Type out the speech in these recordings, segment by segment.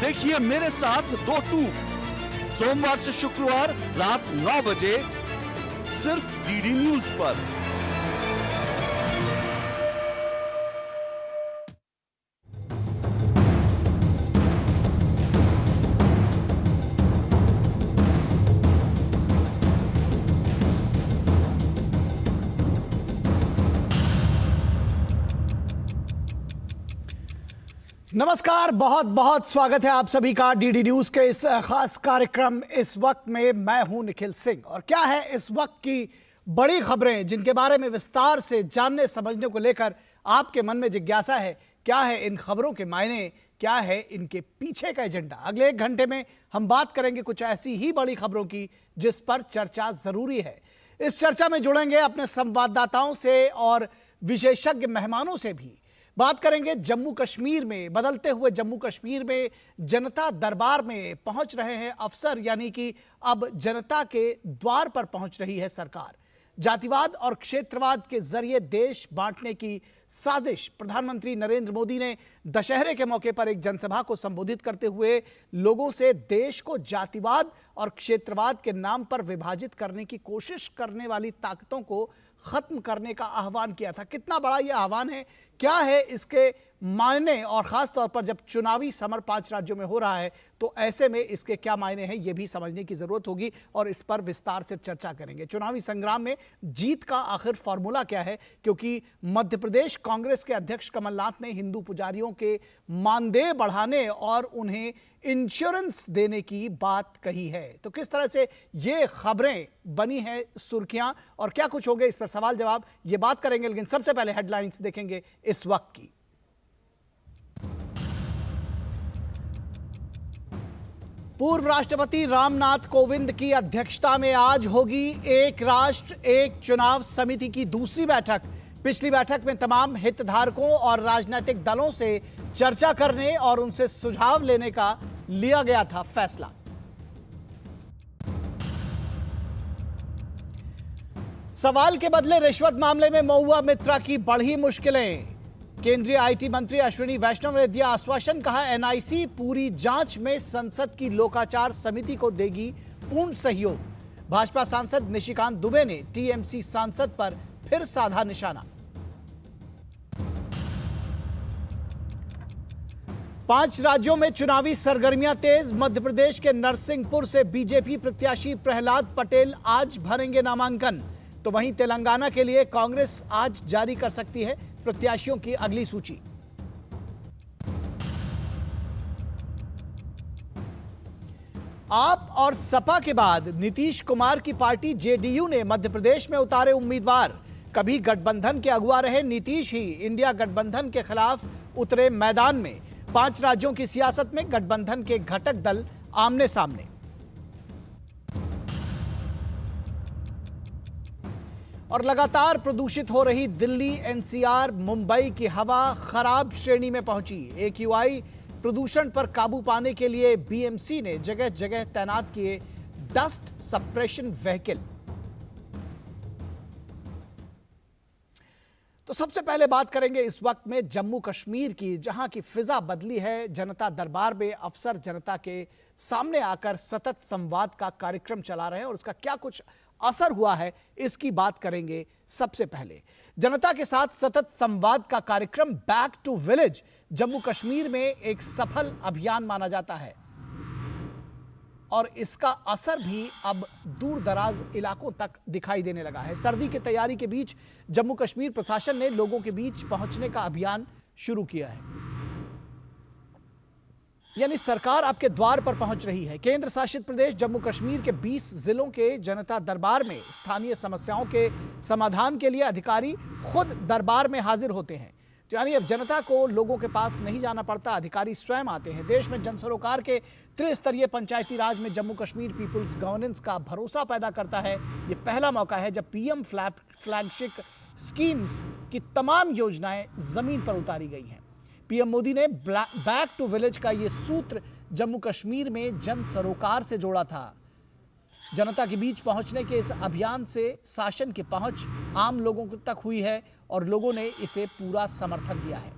देखिए मेरे साथ 2 सोमवार से शुक्रवार रात 9 बजे सिर्फ डीडी न्यूज पर। नमस्कार, बहुत बहुत स्वागत है आप सभी का डीडी न्यूज के इस खास कार्यक्रम इस वक्त में। मैं हूं निखिल सिंह और क्या है इस वक्त की बड़ी खबरें जिनके बारे में विस्तार से जानने समझने को लेकर आपके मन में जिज्ञासा है। क्या है इन खबरों के मायने, क्या है इनके पीछे का एजेंडा। अगले 1 घंटे में हम बात करेंगे कुछ ऐसी ही बड़ी खबरों की जिस पर चर्चा जरूरी है। इस चर्चा में जुड़ेंगे अपने संवाददाताओं से और विशेषज्ञ मेहमानों से भी। बात करेंगे जम्मू कश्मीर में, बदलते हुए जम्मू कश्मीर में जनता दरबार में पहुंच रहे हैं अफसर, यानी कि अब जनता के द्वार पर पहुंच रही है सरकार। जातिवाद और क्षेत्रवाद के जरिए देश बांटने की साजिश। प्रधानमंत्री नरेंद्र मोदी ने दशहरे के मौके पर एक जनसभा को संबोधित करते हुए लोगों से देश को जातिवाद और क्षेत्रवाद के नाम पर विभाजित करने की कोशिश करने वाली ताकतों को खत्म करने का आह्वान किया था। कितना बड़ा यह आह्वान है, क्या है इसके मायने, और खास तौर पर जब चुनावी समर 5 राज्यों में हो रहा है तो ऐसे में इसके क्या मायने हैं, यह भी समझने की जरूरत होगी और इस पर विस्तार से चर्चा करेंगे। चुनावी संग्राम में जीत का आखिर फॉर्मूला क्या है, क्योंकि मध्य प्रदेश कांग्रेस के अध्यक्ष कमलनाथ ने हिंदू पुजारियों के मानदेय बढ़ाने और उन्हें इंश्योरेंस देने की बात कही है। तो किस तरह से ये खबरें बनी हैं सुर्खियां और क्या कुछ हो गए, इस पर सवाल जवाब ये बात करेंगे। लेकिन सबसे पहले हेडलाइंस देखेंगे इस वक्त की। पूर्व राष्ट्रपति रामनाथ कोविंद की अध्यक्षता में आज होगी एक राष्ट्र एक चुनाव समिति की दूसरी बैठक। पिछली बैठक में तमाम हितधारकों और राजनीतिक दलों से चर्चा करने और उनसे सुझाव लेने का लिया गया था फैसला। सवाल के बदले रिश्वत मामले में महुआ मित्रा की बढ़ी मुश्किलें। केंद्रीय आईटी मंत्री अश्विनी वैष्णव ने दिया आश्वासन, कहा एनआईसी पूरी जांच में संसद की लोकाचार समिति को देगी पूर्ण सहयोग। भाजपा सांसद निशिकांत दुबे ने टीएमसी सांसद पर फिर साधा निशाना। 5 राज्यों में चुनावी सरगर्मियां तेज। मध्य प्रदेश के नरसिंहपुर से बीजेपी प्रत्याशी प्रहलाद पटेल आज भरेंगे नामांकन। तो वहीं तेलंगाना के लिए कांग्रेस आज जारी कर सकती है प्रत्याशियों की अगली सूची। आप और सपा के बाद नीतीश कुमार की पार्टी जेडीयू ने मध्य प्रदेश में उतारे उम्मीदवार। कभी गठबंधन के अगुवा रहे नीतीश ही इंडिया गठबंधन के खिलाफ उतरे मैदान में। 5 राज्यों की सियासत में गठबंधन के घटक दल आमने सामने। और लगातार प्रदूषित हो रही दिल्ली एनसीआर मुंबई की हवा खराब श्रेणी में पहुंची। एक्यूआई प्रदूषण पर काबू पाने के लिए बीएमसी ने जगह जगह तैनात किए डस्ट सप्रेशन व्हीकल। तो सबसे पहले बात करेंगे इस वक्त में जम्मू कश्मीर की, जहां की फिजा बदली है। जनता दरबार में अफसर जनता के सामने आकर सतत संवाद का कार्यक्रम चला रहे हैं और उसका क्या कुछ असर हुआ है इसकी बात करेंगे। सबसे पहले जनता के साथ सतत संवाद का कार्यक्रम back to village Jammu Kashmir में एक सफल अभियान माना जाता है और इसका असर भी अब दूर दराज इलाकों तक दिखाई देने लगा है। सर्दी की तैयारी के बीच जम्मू कश्मीर प्रशासन ने लोगों के बीच पहुंचने का अभियान शुरू किया है, यानी सरकार आपके द्वार पर पहुंच रही है। केंद्र शासित प्रदेश जम्मू कश्मीर के 20 जिलों के जनता दरबार में स्थानीय समस्याओं के समाधान के लिए अधिकारी खुद दरबार में हाजिर होते हैं। तो यानी अब जनता को लोगों के पास नहीं जाना पड़ता, अधिकारी स्वयं आते हैं। देश में जन सरोकार के त्रिस्तरीय पंचायती राज में जम्मू कश्मीर पीपुल्स गवर्नेंस का भरोसा पैदा करता है। ये पहला मौका है जब पीएम फ्लैगशिप स्कीम्स की तमाम योजनाएं जमीन पर उतारी गई हैं। पीएम मोदी ने बैक टू विलेज का ये सूत्र जम्मू कश्मीर में जन सरोकार से जोड़ा था। जनता के बीच पहुंचने के इस अभियान से शासन की पहुंच आम लोगों तक हुई है और लोगों ने इसे पूरा समर्थन दिया है।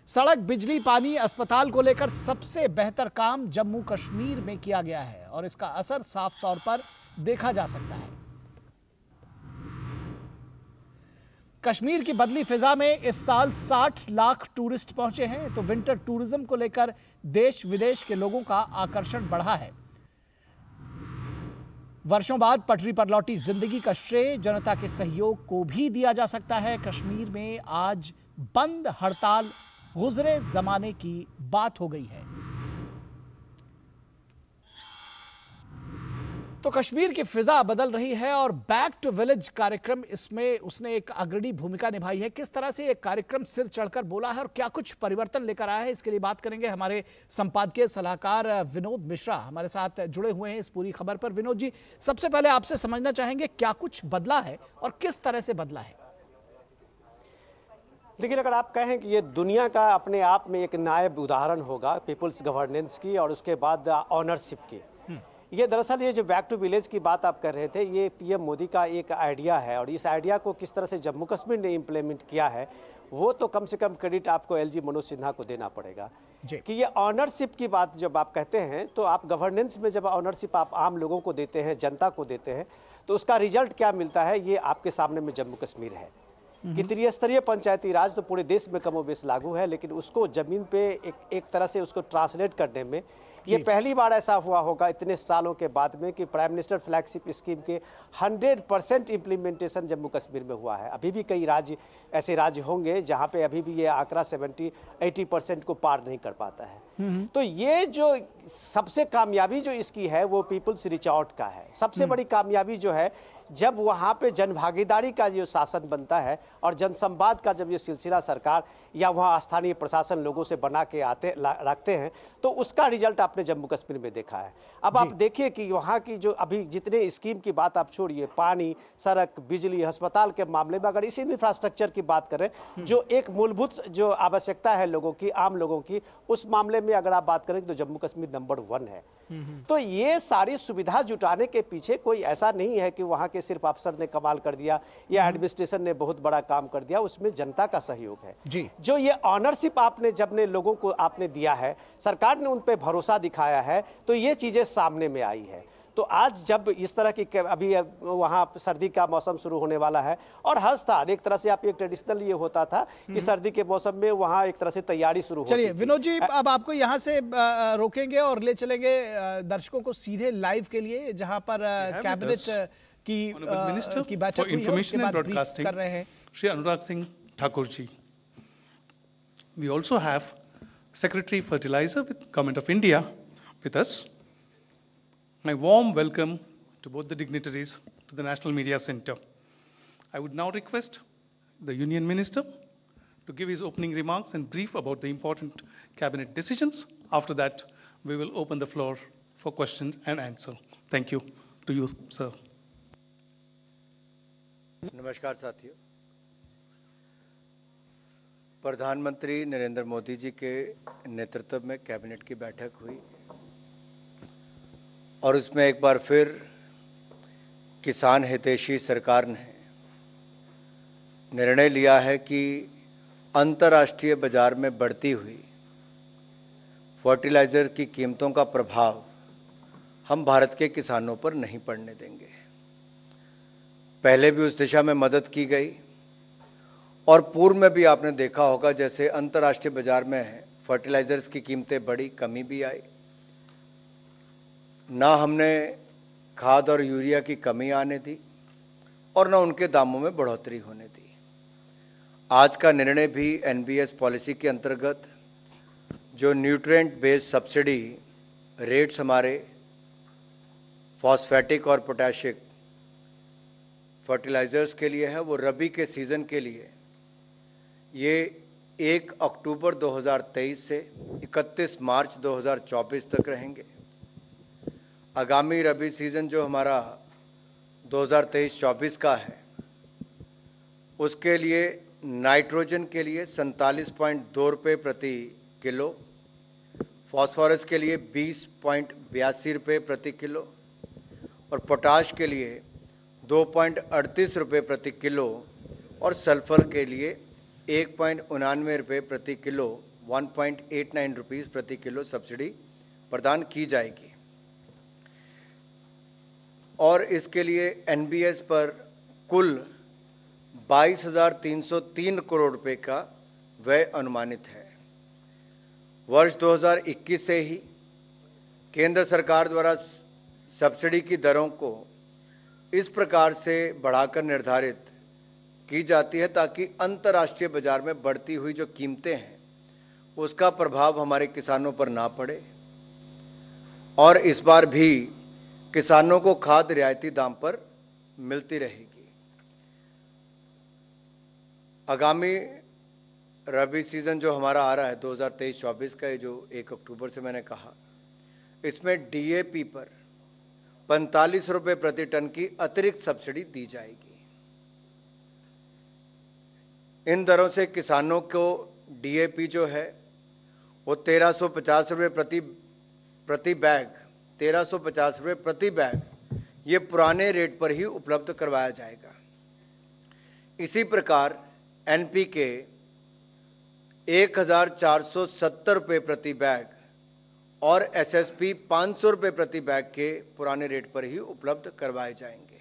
सड़क, बिजली, पानी, अस्पताल को लेकर सबसे बेहतर काम जम्मू कश्मीर में किया गया है और इसका असर साफ तौर पर देखा जा सकता है। कश्मीर की बदली फिजा में इस साल 60 लाख टूरिस्ट पहुंचे हैं, तो विंटर टूरिज्म को लेकर देश विदेश के लोगों का आकर्षण बढ़ा है। वर्षों बाद पटरी पर लौटी जिंदगी का श्रेय जनता के सहयोग को भी दिया जा सकता है। कश्मीर में आज बंद हड़ताल गुजरे जमाने की बात हो गई है। तो कश्मीर की फिजा बदल रही है और बैक टू विलेज कार्यक्रम इसमें उसने एक अग्रणी भूमिका निभाई है। किस तरह से यह कार्यक्रम सिर चढ़कर बोला है और क्या कुछ परिवर्तन लेकर आया है, इसके लिए बात करेंगे। हमारे संपादकीय सलाहकार विनोद मिश्रा हमारे साथ जुड़े हुए हैं इस पूरी खबर पर। विनोद जी, सबसे पहले आपसे समझना चाहेंगे क्या कुछ बदला है और किस तरह से बदला है। लेकिन अगर आप कहें कि ये दुनिया का अपने आप में एक नायब उदाहरण होगा पीपल्स गवर्नेंस की और उसके बाद ऑनरशिप की, ये दरअसल ये जो बैक टू विलेज की बात आप कर रहे थे, ये पीएम मोदी का एक आइडिया है और इस आइडिया को किस तरह से जम्मू कश्मीर ने इम्प्लीमेंट किया है वो तो कम से कम क्रेडिट आपको एलजी मनोज सिन्हा को देना पड़ेगा कि ये ऑनरशिप की बात जब आप कहते हैं तो आप गवर्नेंस में जब ऑनरशिप आप आम लोगों को देते हैं, जनता को देते हैं, तो उसका रिजल्ट क्या मिलता है ये आपके सामने में जम्मू कश्मीर है कि त्रिस्तरीय पंचायती राज तो पूरे देश में कमोबेश लागू है, लेकिन उसको जमीन पे एक तरह से उसको ट्रांसलेट करने में ये पहली बार ऐसा हुआ होगा इतने सालों के बाद में कि प्राइम मिनिस्टर फ्लैगशिप स्कीम के 100% इम्प्लीमेंटेशन जम्मू कश्मीर में हुआ है। अभी भी कई राज्य ऐसे राज्य होंगे जहां पे अभी भी ये आंकड़ा 70-80% को पार नहीं कर पाता है। तो ये जो सबसे कामयाबी जो इसकी है वो पीपल्स रीच आउट का है। सबसे बड़ी कामयाबी जो है जब वहाँ पे जनभागीदारी का जो शासन बनता है और जनसंवाद का जब ये सिलसिला सरकार या वहाँ स्थानीय प्रशासन लोगों से बना के रखते हैं तो उसका रिजल्ट आपने जम्मू कश्मीर में देखा है। अब आप देखिए कि वहाँ की जो अभी जितने स्कीम की बात आप छोड़िए, पानी, सड़क, बिजली, अस्पताल के मामले में अगर इसी इंफ्रास्ट्रक्चर की बात करें जो एक मूलभूत जो आवश्यकता है लोगों की, आम लोगों की, उस मामले में अगर आप बात करें तो जम्मू कश्मीर नंबर 1 है। तो ये सारी सुविधा जुटाने के पीछे कोई ऐसा नहीं है कि वहाँ के सिर्फ अफसर ने कमाल कर दिया या एडमिनिस्ट्रेशन ने बहुत बड़ा काम कर दिया, उसमें जनता का सहयोग है जी। जो ये ऑनरशिप आपने जब ने लोगों को आपने दिया है, सरकार ने उन पे भरोसा दिखाया है, तो ये चीजें सामने में आई है। तो आज जब इस तरह की अभी वहाँ सर्दी का मौसम शुरू होने वाला है और हर साल एक तरह से आप एक ट्रेडिशनल ये होता था कि सर्दी के मौसम में वहाँ एक तरह से तैयारी शुरू होती थी। चलिए विनोद जी, अब आपको यहाँ से रोकेंगे और ले चलेंगे दर्शकों को सीधे लाइव के लिए जहाँ पर कैबिनेट की बैठक हुई है, उसके बाद ब्रीफ कर रहे हैं Shri Anurag Singh Thakur ji. We also have Secretary Fertilizer with Government of India with us. My warm welcome to both the dignitaries to the National Media Center. I would now request the Union Minister to give his opening remarks and brief about the important cabinet decisions. After that, we will open the floor for questions and answer. Thank you to you, sir. नमस्कार साथियों, प्रधानमंत्री नरेंद्र मोदी जी के नेतृत्व में cabinet की बैठक हुई और उसमें एक बार फिर किसान हितैषी सरकार ने निर्णय लिया है कि अंतर्राष्ट्रीय बाजार में बढ़ती हुई फर्टिलाइजर की कीमतों का प्रभाव हम भारत के किसानों पर नहीं पड़ने देंगे। पहले भी उस दिशा में मदद की गई और पूर्व में भी आपने देखा होगा जैसे अंतर्राष्ट्रीय बाजार में फर्टिलाइजर्स की कीमतें बढ़ी, कमी भी आई, ना हमने खाद और यूरिया की कमी आने दी और ना उनके दामों में बढ़ोतरी होने दी। आज का निर्णय भी एनबीएस पॉलिसी के अंतर्गत जो न्यूट्रिएंट बेस्ड सब्सिडी रेट्स हमारे फॉस्फेटिक और पोटैशिक फर्टिलाइजर्स के लिए है, वो रबी के सीजन के लिए ये 1 अक्टूबर 2023 से 31 मार्च 2024 तक रहेंगे। आगामी रबी सीजन जो हमारा 2023-24 का है उसके लिए नाइट्रोजन के लिए 47.2 रुपये प्रति किलो, फॉस्फोरस के लिए 20.82 रुपये प्रति किलो और पोटाश के लिए 2.38 रुपये प्रति किलो और सल्फर के लिए 1.99 रुपये प्रति किलो 1.89 रुपीस प्रति किलो सब्सिडी प्रदान की जाएगी और इसके लिए एनबीएस पर कुल 22,303 करोड़ रुपए का व्यय अनुमानित है। वर्ष 2021 से ही केंद्र सरकार द्वारा सब्सिडी की दरों को इस प्रकार से बढ़ाकर निर्धारित की जाती है ताकि अंतर्राष्ट्रीय बाजार में बढ़ती हुई जो कीमतें हैं उसका प्रभाव हमारे किसानों पर ना पड़े और इस बार भी किसानों को खाद रियायती दाम पर मिलती रहेगी। आगामी रबी सीजन जो हमारा आ रहा है 2023-24 का, ये जो 1 अक्टूबर से मैंने कहा, इसमें डीएपी पर 45 रुपए प्रति टन की अतिरिक्त सब्सिडी दी जाएगी। इन दरों से किसानों को डीएपी जो है वो 1350 रुपए प्रति बैग 1350 रुपए प्रति बैग ये पुराने रेट पर ही उपलब्ध करवाया जाएगा। इसी प्रकार एनपीके 1470 रुपए प्रति बैग और एसएसपी 500 रुपए प्रति बैग के पुराने रेट पर ही उपलब्ध करवाए जाएंगे।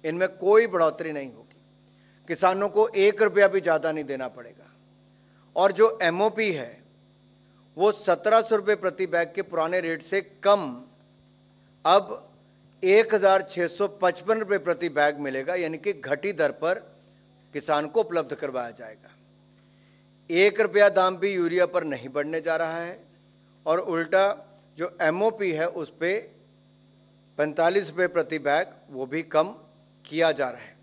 इनमें कोई बढ़ोतरी नहीं होगी, किसानों को 1 रुपया भी ज्यादा नहीं देना पड़ेगा और जो एमओपी है वो 1700 रुपए प्रति बैग के पुराने रेट से कम अब 1655 रुपए प्रति बैग मिलेगा, यानी कि घटी दर पर किसान को उपलब्ध करवाया जाएगा। 1 रुपया दाम भी यूरिया पर नहीं बढ़ने जा रहा है और उल्टा जो एमओपी है उस पे 45 रुपए प्रति बैग वो भी कम किया जा रहा है।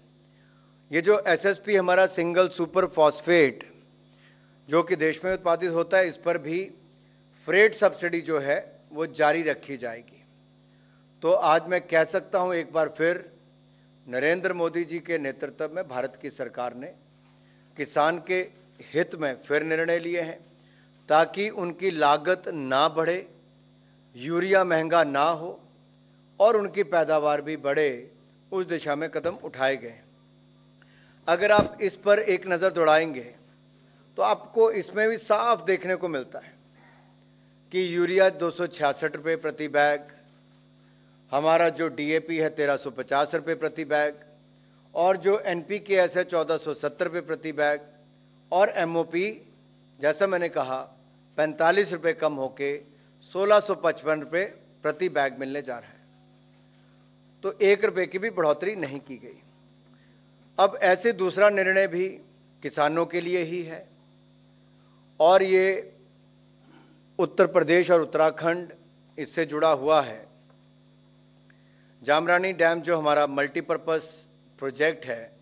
ये जो एसएसपी हमारा सिंगल सुपर फॉस्फेट जो कि देश में उत्पादित होता है, इस पर भी फ्रेट सब्सिडी जो है वो जारी रखी जाएगी। तो आज मैं कह सकता हूं एक बार फिर नरेंद्र मोदी जी के नेतृत्व में भारत की सरकार ने किसान के हित में फिर निर्णय लिए हैं ताकि उनकी लागत ना बढ़े, यूरिया महंगा ना हो और उनकी पैदावार भी बढ़े, उस दिशा में कदम उठाए गए। अगर आप इस पर एक नजर दौड़ाएंगे तो आपको इसमें भी साफ देखने को मिलता है कि यूरिया 266 रुपए प्रति बैग, हमारा जो डीएपी है 1350 रुपए प्रति बैग और जो एनपीकेएस है 1470 रुपए प्रति बैग और एमओपी जैसा मैंने कहा 45 रुपए कम होके 1655 रुपए प्रति बैग मिलने जा रहा है। तो 1 रुपए की भी बढ़ोतरी नहीं की गई। अब ऐसे दूसरा निर्णय भी किसानों के लिए ही है और ये उत्तर प्रदेश और उत्तराखंड इससे जुड़ा हुआ है। जामरानी डैम जो हमारा मल्टीपर्पस प्रोजेक्ट है,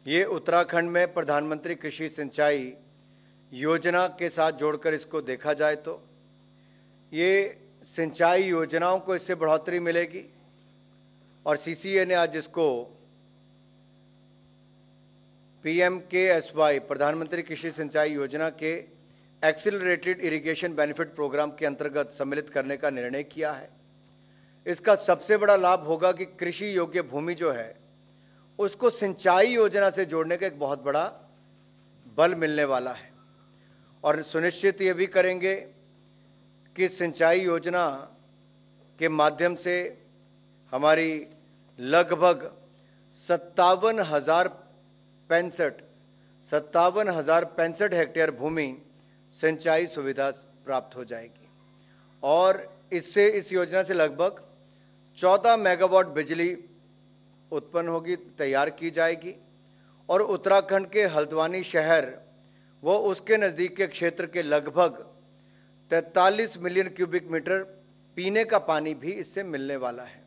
ये उत्तराखंड में प्रधानमंत्री कृषि सिंचाई योजना के साथ जोड़कर इसको देखा जाए तो ये सिंचाई योजनाओं को इससे बढ़ोतरी मिलेगी और सीसीए ने आज इसको पीएमकेएसवाई प्रधानमंत्री कृषि सिंचाई योजना के एक्सीलरेटेड इरिगेशन बेनिफिट प्रोग्राम के अंतर्गत सम्मिलित करने का निर्णय किया है। इसका सबसे बड़ा लाभ होगा कि कृषि योग्य भूमि जो है उसको सिंचाई योजना से जोड़ने का एक बहुत बड़ा बल मिलने वाला है और सुनिश्चित ये भी करेंगे कि सिंचाई योजना के माध्यम से हमारी लगभग 57,065 हेक्टेयर भूमि सिंचाई सुविधा प्राप्त हो जाएगी और इससे इस योजना से लगभग 14 मेगावाट बिजली उत्पन्न होगी, तैयार की जाएगी और उत्तराखंड के हल्द्वानी शहर व उसके नजदीक के क्षेत्र के लगभग 43 मिलियन क्यूबिक मीटर पीने का पानी भी इससे मिलने वाला है।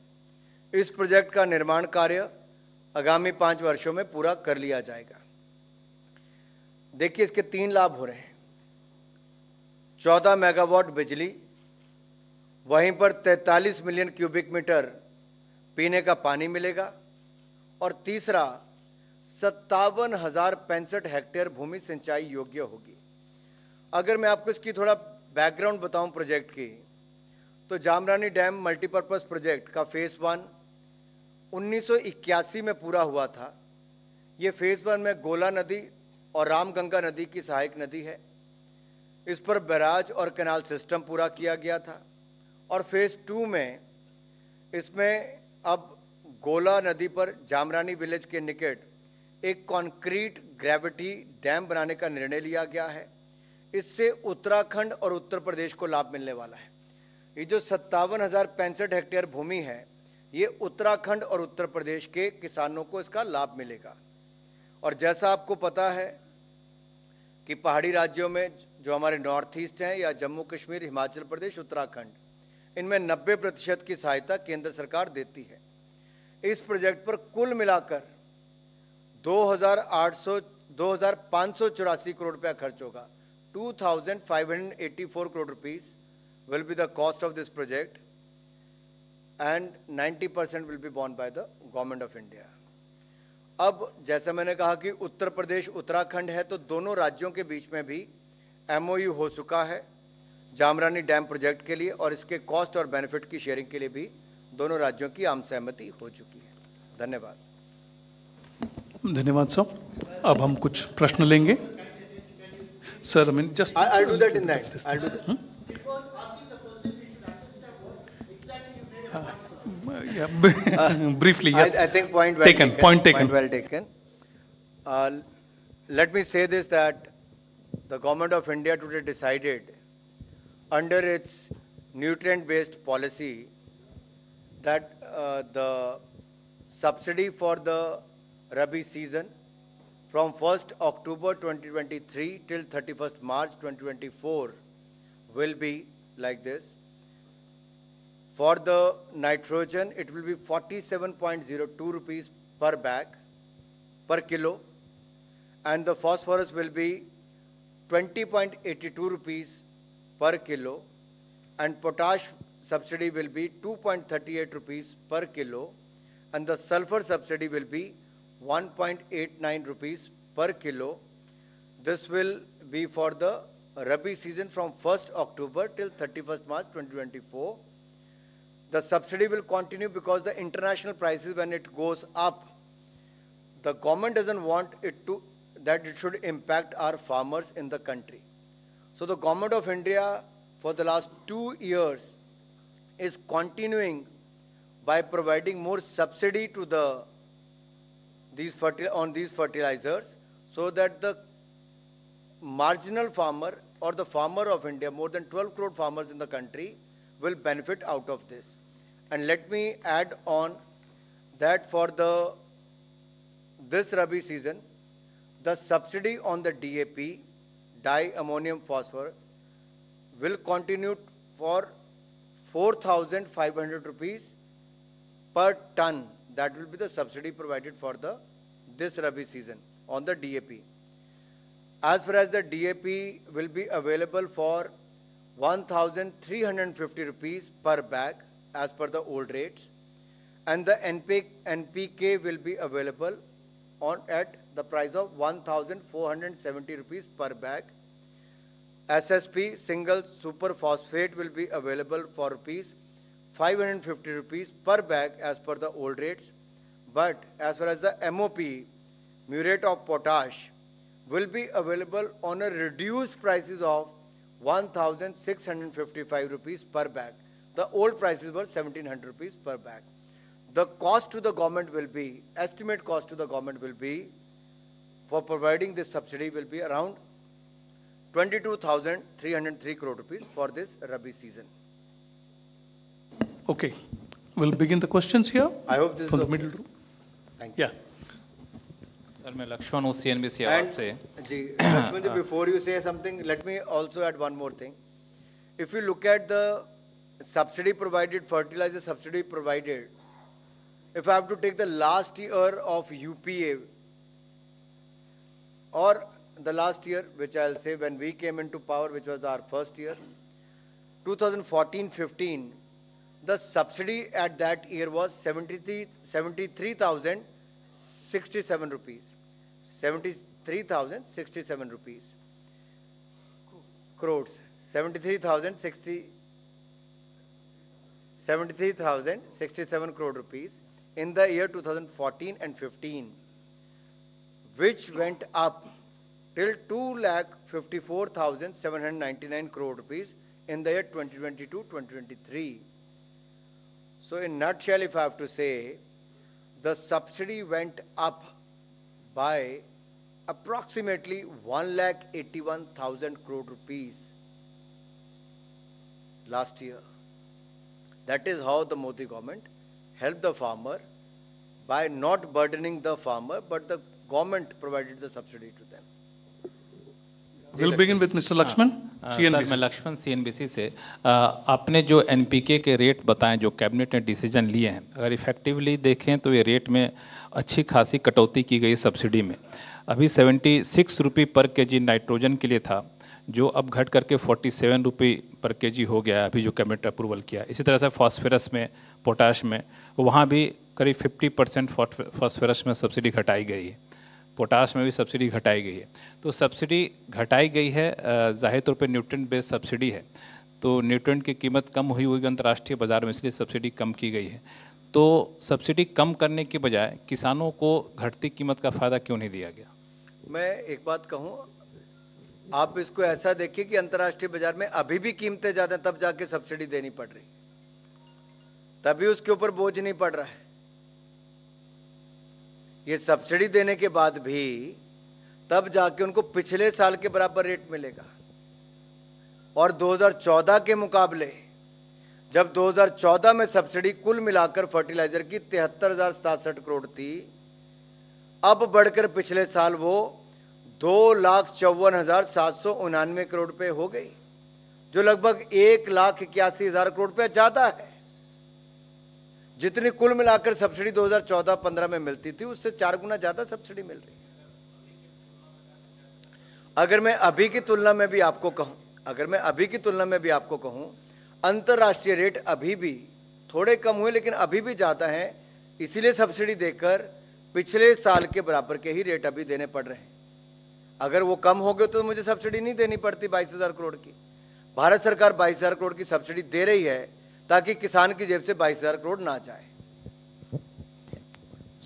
इस प्रोजेक्ट का निर्माण कार्य आगामी 5 वर्षों में पूरा कर लिया जाएगा। देखिए इसके 3 लाभ हो रहे हैं। 14 मेगावाट बिजली, वहीं पर 43 मिलियन क्यूबिक मीटर पीने का पानी मिलेगा और तीसरा 57,065 हेक्टेयर भूमि सिंचाई योग्य होगी। अगर मैं आपको इसकी थोड़ा बैकग्राउंड बताऊं प्रोजेक्ट की, तो जामरानी डैम मल्टीपर्पज प्रोजेक्ट का फेज 1 1981 में पूरा हुआ था। यह फेज 1 में गोला नदी और रामगंगा नदी की सहायक नदी है। इस पर बैराज और कैनाल सिस्टम पूरा किया गया था। और फेज 2 में इसमें अब गोला नदी पर जामरानी विलेज के निकट एक कंक्रीट ग्रेविटी डैम बनाने का निर्णय लिया गया है। इससे उत्तराखंड और उत्तर प्रदेश को लाभ मिलने वाला है। ये जो 57,065 हेक्टेयर भूमि है, ये उत्तराखंड और उत्तर प्रदेश के किसानों को इसका लाभ मिलेगा। और जैसा आपको पता है कि पहाड़ी राज्यों में जो हमारे नॉर्थ ईस्ट हैं या जम्मू कश्मीर, हिमाचल प्रदेश, उत्तराखंड, इनमें 90% की सहायता केंद्र सरकार देती है। इस प्रोजेक्ट पर कुल मिलाकर 2,584 करोड़ रुपया खर्च होगा। 2,584 crore rupees will be the cost of this project and 90% will be borne by the government of India. अब जैसा मैंने कहा कि उत्तर प्रदेश उत्तराखंड है, तो दोनों राज्यों के बीच में भी MOU हो चुका है जामरानी डैम प्रोजेक्ट के लिए, और इसके कॉस्ट और बेनिफिट की शेयरिंग के लिए भी दोनों राज्यों की आम सहमति हो चुकी है। धन्यवाद। धन्यवाद सर। अब हम कुछ प्रश्न लेंगे sir. Just I'll do that in that. I'll do that. Briefly, yes. I think point well Taken, point taken. Point well taken. Let me say this, that the government of India today decided under its nutrient-based policy that the subsidy for the Rabi season from 1st October 2023 till 31st March 2024 will be like this. For the nitrogen, it will be 47.02 rupees per bag per kilo, and the phosphorus will be 20.82 rupees per kilo, and potash subsidy will be 2.38 rupees per kilo, and the sulfur subsidy will be 1.89 rupees per kilo. This will be for the Rabi season from 1st October till 31st March 2024. The subsidy will continue because the international prices, when it goes up, the government doesn't want it to, that it should impact our farmers in the country. So the government of India for the last 2 years is continuing by providing more subsidy to these fertilizers, so that the marginal farmer or the farmer of India, more than 12 crore farmers in the country, will benefit out of this. And let me add on that for this Rabi season, the subsidy on the DAP, diammonium phosphate, will continue for 4,500 rupees per ton. That will be the subsidy provided for this Rabi season on the DAP. As far as the DAP will be available for 1,350 rupees per bag as per the old rates, and the NPK will be available at the price of 1,470 rupees per bag. SSP, single super phosphate, will be available for 550 rupees per bag as per the old rates. But as far as the MOP, muriate of potash, will be available on a reduced prices of 1,655 rupees per bag. The old prices were 1,700 rupees per bag. The cost to the government will be, estimate cost to the government will be, for providing this subsidy will be around 22,303 crore rupees for this Rabi season. Okay. We'll begin the questions here. I hope this from is the okay. middle room. Thank you. Yeah. Sir मैं लक्ष्मण हूँ CNBC आवाज से। जी, Lakshman ji, before you say something, let me also add one more thing. If you look at the subsidy provided, fertilizer subsidy provided, if I have to take the last year of UPA, or the last year, which I'll say when we came into power, which was our first year, 2014-15, the subsidy at that year was 73,067 rupees. 73,067 rupees. Crores. 73,067 crore rupees in the year 2014 and 15, which went up till 2,54,799 crore rupees in the year 2022-2023. So in nutshell, if I have to say, the subsidy went up by approximately 1,81,000 crore rupees last year. That is how the Modi government helped the farmer by not burdening the farmer, but the government provided the subsidy to them. We'll begin with Mr. Lakshman, sir CNBC. मैं Lakshman CNBC से आपने जो NPK के rate बताएं जो cabinet ने decision लिए हैं, अगर इफेक्टिवली देखें तो ये रेट में अच्छी खासी कटौती की गई सब्सिडी में। अभी 76 रुपये पर केजी नाइट्रोजन के लिए था, जो अब घट करके 47 रुपये पर केजी हो गया है, अभी जो कैबिनेट अप्रूवल किया। इसी तरह से फॉस्फेरस में, पोटाश में, वहाँ भी करीब 50% फॉस्फेरस में सब्सिडी घटाई गई है, पोटाश में भी सब्सिडी घटाई गई है। तो सब्सिडी घटाई गई है, जाहिर तौर पे न्यूट्रिएंट बेस्ड सब्सिडी है, तो न्यूट्रिएंट की कीमत कम हुई होगी अंतर्राष्ट्रीय बाजार में, इसलिए सब्सिडी कम की गई है। तो सब्सिडी कम करने की बजाय किसानों को घटती कीमत का फायदा क्यों नहीं दिया गया? मैं एक बात कहूं, आप इसको ऐसा देखिए कि अंतर्राष्ट्रीय बाजार में अभी भी कीमतें ज्यादा, तब जाके सब्सिडी देनी पड़ रही, तभी उसके ऊपर बोझ नहीं पड़ रहा है। ये सब्सिडी देने के बाद भी तब जाके उनको पिछले साल के बराबर रेट मिलेगा। और 2014 के मुकाबले, जब 2014 में सब्सिडी कुल मिलाकर फर्टिलाइजर की 73,067 करोड़ थी, अब बढ़कर पिछले साल वो 2,54,799 करोड़ रुपए हो गई, जो लगभग 1,81,000 करोड़ रुपए ज्यादा है। जितनी कुल मिलाकर सब्सिडी 2014-15 में मिलती थी, उससे 4 गुना ज्यादा सब्सिडी मिल रही है। अगर मैं अभी की तुलना में भी आपको कहूं, अंतर्राष्ट्रीय रेट अभी भी थोड़े कम हुए, लेकिन अभी भी ज्यादा है, इसीलिए सब्सिडी देकर पिछले साल के बराबर के ही रेट अभी देने पड़ रहे हैं। अगर वो कम हो गए तो मुझे सब्सिडी नहीं देनी पड़ती 22,000 करोड़ की। भारत सरकार 22,000 करोड़ की सब्सिडी दे रही है ताकि किसान की जेब से 22,000 करोड़ ना जाए।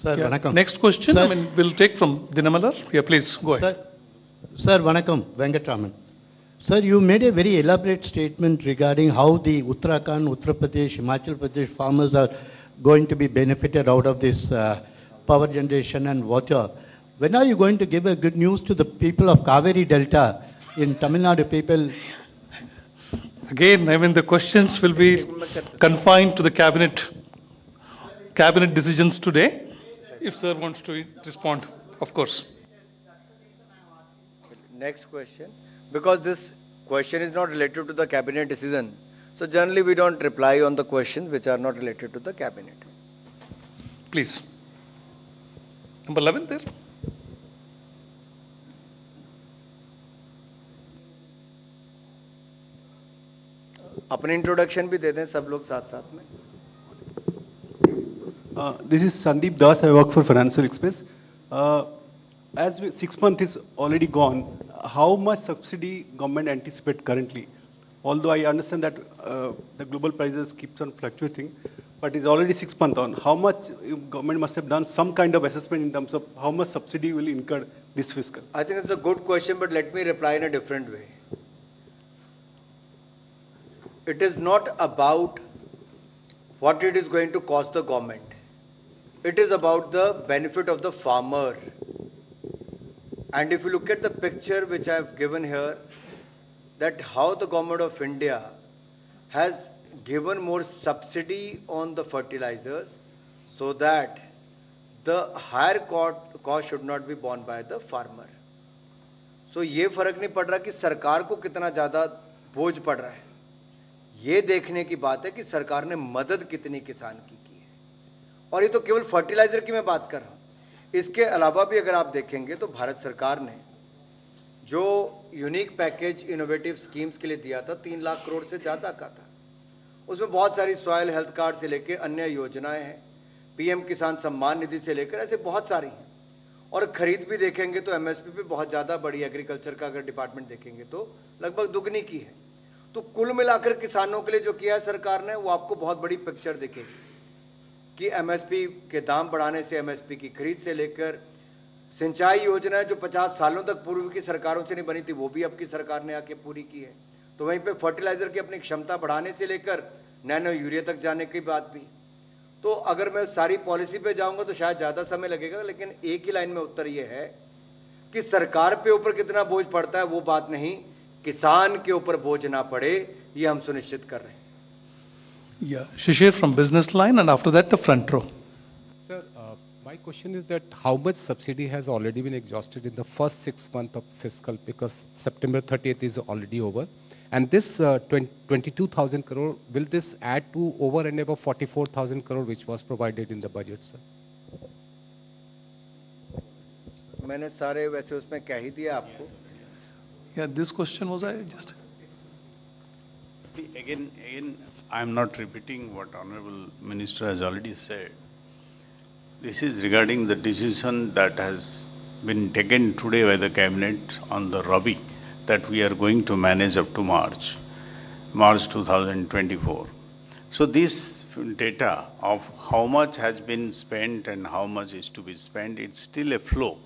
Sir वणकम। Next question, Sir, we'll take from Dinamalar. Yeah, please go ahead. Sir, Vanakkam, Venkatraman. Sir, you made a very elaborate statement regarding how the Uttarakhand, Uttar Pradesh, Himachal Pradesh farmers are going to be benefited out of this power generation and water. When are you going to give a good news to the people of Kaveri Delta in Tamil Nadu people? Again, I mean, the questions will be confined to the cabinet decisions today. If sir wants to respond, of course. Next question, because this question is not related to the cabinet decision, so generally we don't reply on the questions which are not related to the cabinet. Please. Number 11 there. अपनी introduction भी दे दें सब लोग साथ साथ में। This is Sandeep Das. I work for Financial Express. As 6 months is already gone, how much subsidy government anticipate currently? Although I understand that the global prices keeps on fluctuating, but it's already 6 months on. How much government must have done some kind of assessment in terms of how much subsidy will incur this fiscal? I think it's a good question, but let me reply in a different way. It is not about what it is going to cost the government. It is about the benefit of the farmer. And if you look at the picture which I have given here, that how the government of India has given more subsidy on the fertilizers so that the higher cost should not be borne by the farmer. So ये फर्क नहीं पड़ रहा कि सरकार को कितना ज्यादा बोझ पड़ रहा है, ये देखने की बात है कि सरकार ने मदद कितनी किसान की है। और ये तो केवल फर्टिलाइजर की मैं बात कर रहा हूं, इसके अलावा भी अगर आप देखेंगे तो भारत सरकार ने जो यूनिक पैकेज इनोवेटिव स्कीम्स के लिए दिया था 3 लाख करोड़ से ज्यादा का था, उसमें बहुत सारी सॉइल हेल्थ कार्ड से लेकर अन्य योजनाएं हैं, पीएम किसान सम्मान निधि से लेकर ऐसे बहुत सारी हैं। और खरीद भी देखेंगे तो एमएसपी पे बहुत ज्यादा बड़ी, एग्रीकल्चर का अगर डिपार्टमेंट देखेंगे तो लगभग दुगनी की है। तो कुल मिलाकर किसानों के लिए जो किया है सरकार ने, वो आपको बहुत बड़ी पिक्चर दिखेगी कि एमएसपी के दाम बढ़ाने से, एमएसपी की खरीद से लेकर सिंचाई योजना जो 50 सालों तक पूर्व की सरकारों से नहीं बनी थी, वो भी अब की सरकार ने आके पूरी की है। तो वहीं पे फर्टिलाइजर की अपनी क्षमता बढ़ाने से लेकर नैनो यूरिया तक जाने की बात भी। तो अगर मैं सारी पॉलिसी पे जाऊंगा तो शायद ज्यादा समय लगेगा, लेकिन एक ही लाइन में उत्तर यह है कि सरकार पे ऊपर कितना बोझ पड़ता है वो बात नहीं, किसान के ऊपर बोझ ना पड़े ये हम सुनिश्चित कर रहे हैं। Yeah, Shishir from Business Line, and after that the front row. Sir, my question is that how much subsidy has already been exhausted in the first 6 months of fiscal, because September 30th is already over, and this 22,000 crore, will this add to over and above 44,000 crore which was provided in the budget, sir? मैंने सारे वैसे उसमें कह ही दिया आपको। Yeah, this question was I just. See, again, I am not repeating what Honorable Minister has already said. This is regarding the decision that has been taken today by the Cabinet on the Rabi, that we are going to manage up to March 2024. So this data of how much has been spent and how much is to be spent, it's still a flow.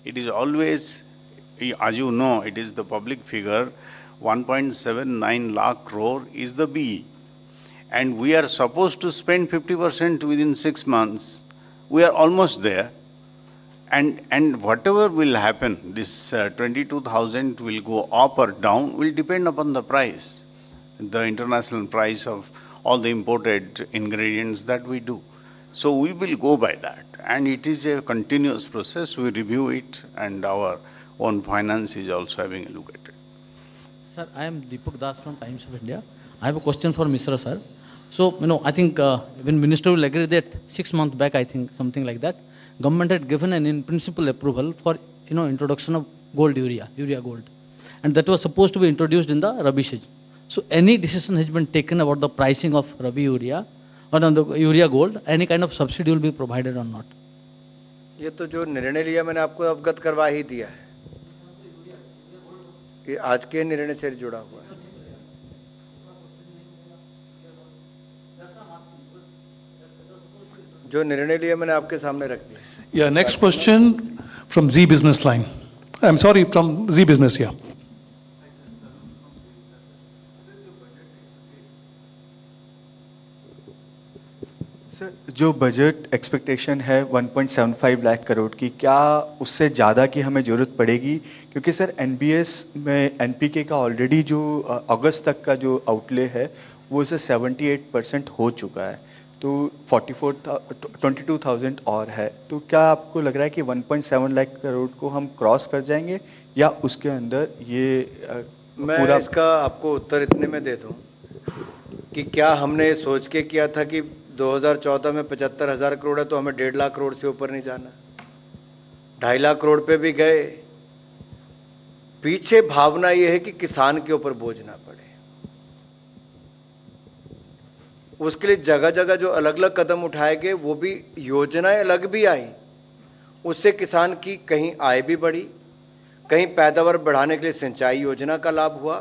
It is always, as you know, it is the public figure, 1.79 lakh crore is the BE. And we are supposed to spend 50% within 6 months. We are almost there. And whatever will happen, this 22,000 will go up or down, will depend upon the price, the international price of all the imported ingredients that we do. So we will go by that. And it is a continuous process. We review it, and our own finance is also having a look at it. Sir, I am Deepak Das from Times of India. I have a question for Mr. Sir. So, I think when Minister will agree that 6 months back, I think something like that, government had given an in-principle approval for, introduction of urea gold. And that was supposed to be introduced in the Rabi season. So, any decision has been taken about the pricing of Rabi urea or on the urea gold, any kind of subsidy will be provided or not? ये तो जो निर्णय लिया मैंने आपको अवगत करवा ही दिया है। ये आज के निर्णय से जुड़ा हुआ है। जो निर्णय लिया मैंने आपके सामने रख दिया। Yeah, next question from Z Business Line. I'm sorry, from Z Business, yeah. Sir, जो बजट एक्सपेक्टेशन है 1.75 लाख करोड़ की, क्या उससे ज़्यादा की हमें ज़रूरत पड़ेगी? क्योंकि सर एनबीएस में एनपीके का ऑलरेडी जो अगस्त तक का जो आउटले है वो से 78% हो चुका है, तो 22,000 और है। तो क्या आपको लग रहा है कि 1.7 लाख करोड़ को हम क्रॉस कर जाएंगे या उसके अंदर ये मैं पूरा इसका आपको उत्तर इतने में दे दूं कि क्या हमने सोच के किया था कि 2014 में 75,000 करोड़ है तो हमें 1.5 लाख करोड़ से ऊपर नहीं जाना, 2.5 लाख करोड़ पे भी गए। पीछे भावना यह है कि किसान के ऊपर बोझ ना पड़े। उसके लिए जगह जगह जो अलग अलग कदम उठाए गए, वो भी योजनाएं अलग भी आई, उससे किसान की कहीं आय भी बढ़ी, कहीं पैदावार बढ़ाने के लिए सिंचाई योजना का लाभ हुआ,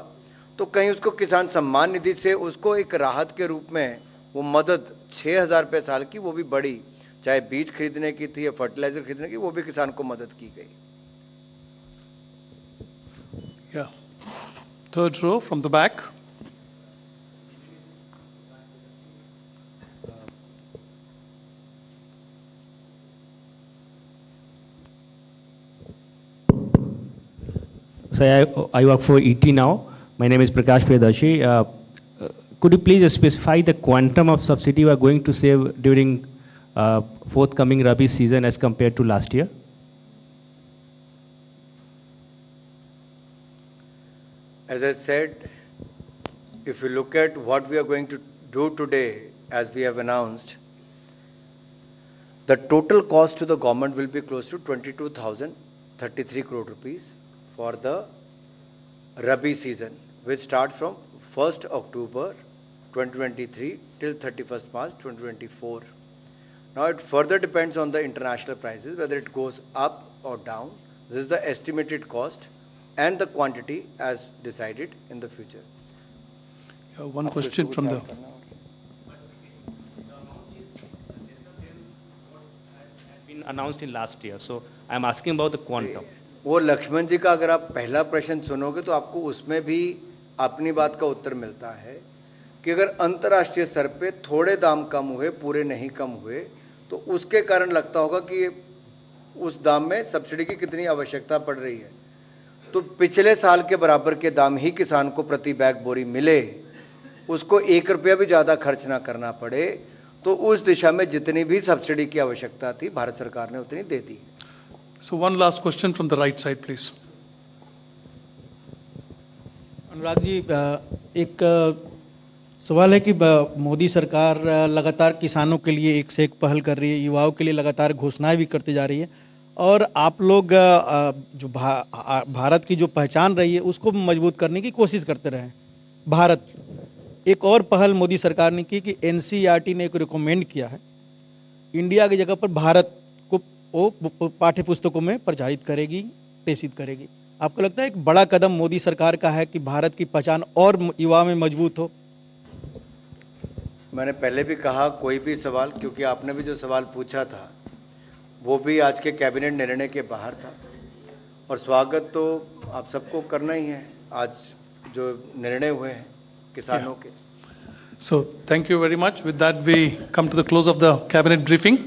तो कहीं उसको किसान सम्मान निधि से उसको एक राहत के रूप में वो मदद 6,000 रुपये साल की वो भी बढ़ी, चाहे बीज खरीदने की थी या फर्टिलाइजर खरीदने की, वो भी किसान को मदद की गई। Yeah. Third row from the back. So I work for ET now. My name is Prakash Priyadarshi. Could you please specify the quantum of subsidy we are going to save during forthcoming Rabi season as compared to last year? As I said, if you look at what we are going to do today, as we have announced, the total cost to the government will be close to 22,033 crore rupees for the Rabi season, which starts from 1st October 2023 till 31st March 2024. Now it further depends on the international prices, whether it goes up or down. This is the estimated cost and the quantity as decided in the future. One question from the... announced in last year. So I'm asking about the quantum. वो लक्ष्मण जी का अगर आप पहला प्रश्न सुनोगे तो आपको उसमें भी अपनी बात का उत्तर मिलता है कि अगर अंतर्राष्ट्रीय स्तर पे थोड़े दाम कम हुए, पूरे नहीं कम हुए, तो उसके कारण लगता होगा कि उस दाम में सब्सिडी की कितनी आवश्यकता पड़ रही है। तो पिछले साल के बराबर के दाम ही किसान को प्रति बैग बोरी मिले, उसको 1 रुपया भी ज्यादा खर्च ना करना पड़े, तो उस दिशा में जितनी भी सब्सिडी की आवश्यकता थी भारत सरकार ने उतनी दे दी। So one last question from the right side, please. Anurag ji, एक सवाल है कि मोदी सरकार लगातार किसानों के लिए एक से एक पहल कर रही है, युवाओं के लिए लगातार घोषणाएं भी करती जा रही है, और आप लोग जो भारत की जो पहचान रही है उसको मजबूत करने की कोशिश करते रहे। भारत एक और पहल मोदी सरकार ने की कि एनसीईआरटी ने एक रिकमेंड किया है, इंडिया की जगह पर भारत को वो पाठ्य पुस्तकों में प्रचारित करेगी, प्रेषित करेगी। आपको लगता है एक बड़ा कदम मोदी सरकार का है कि भारत की पहचान और युवा में मजबूत हो? मैंने पहले भी कहा, कोई भी सवाल, क्योंकि आपने भी जो सवाल पूछा था वो भी आज के कैबिनेट निर्णय के बाहर था, और स्वागत तो आप सबको करना ही है आज जो निर्णय हुए हैं किसानों के। So thank you very much. With that, we come to the close of the cabinet briefing.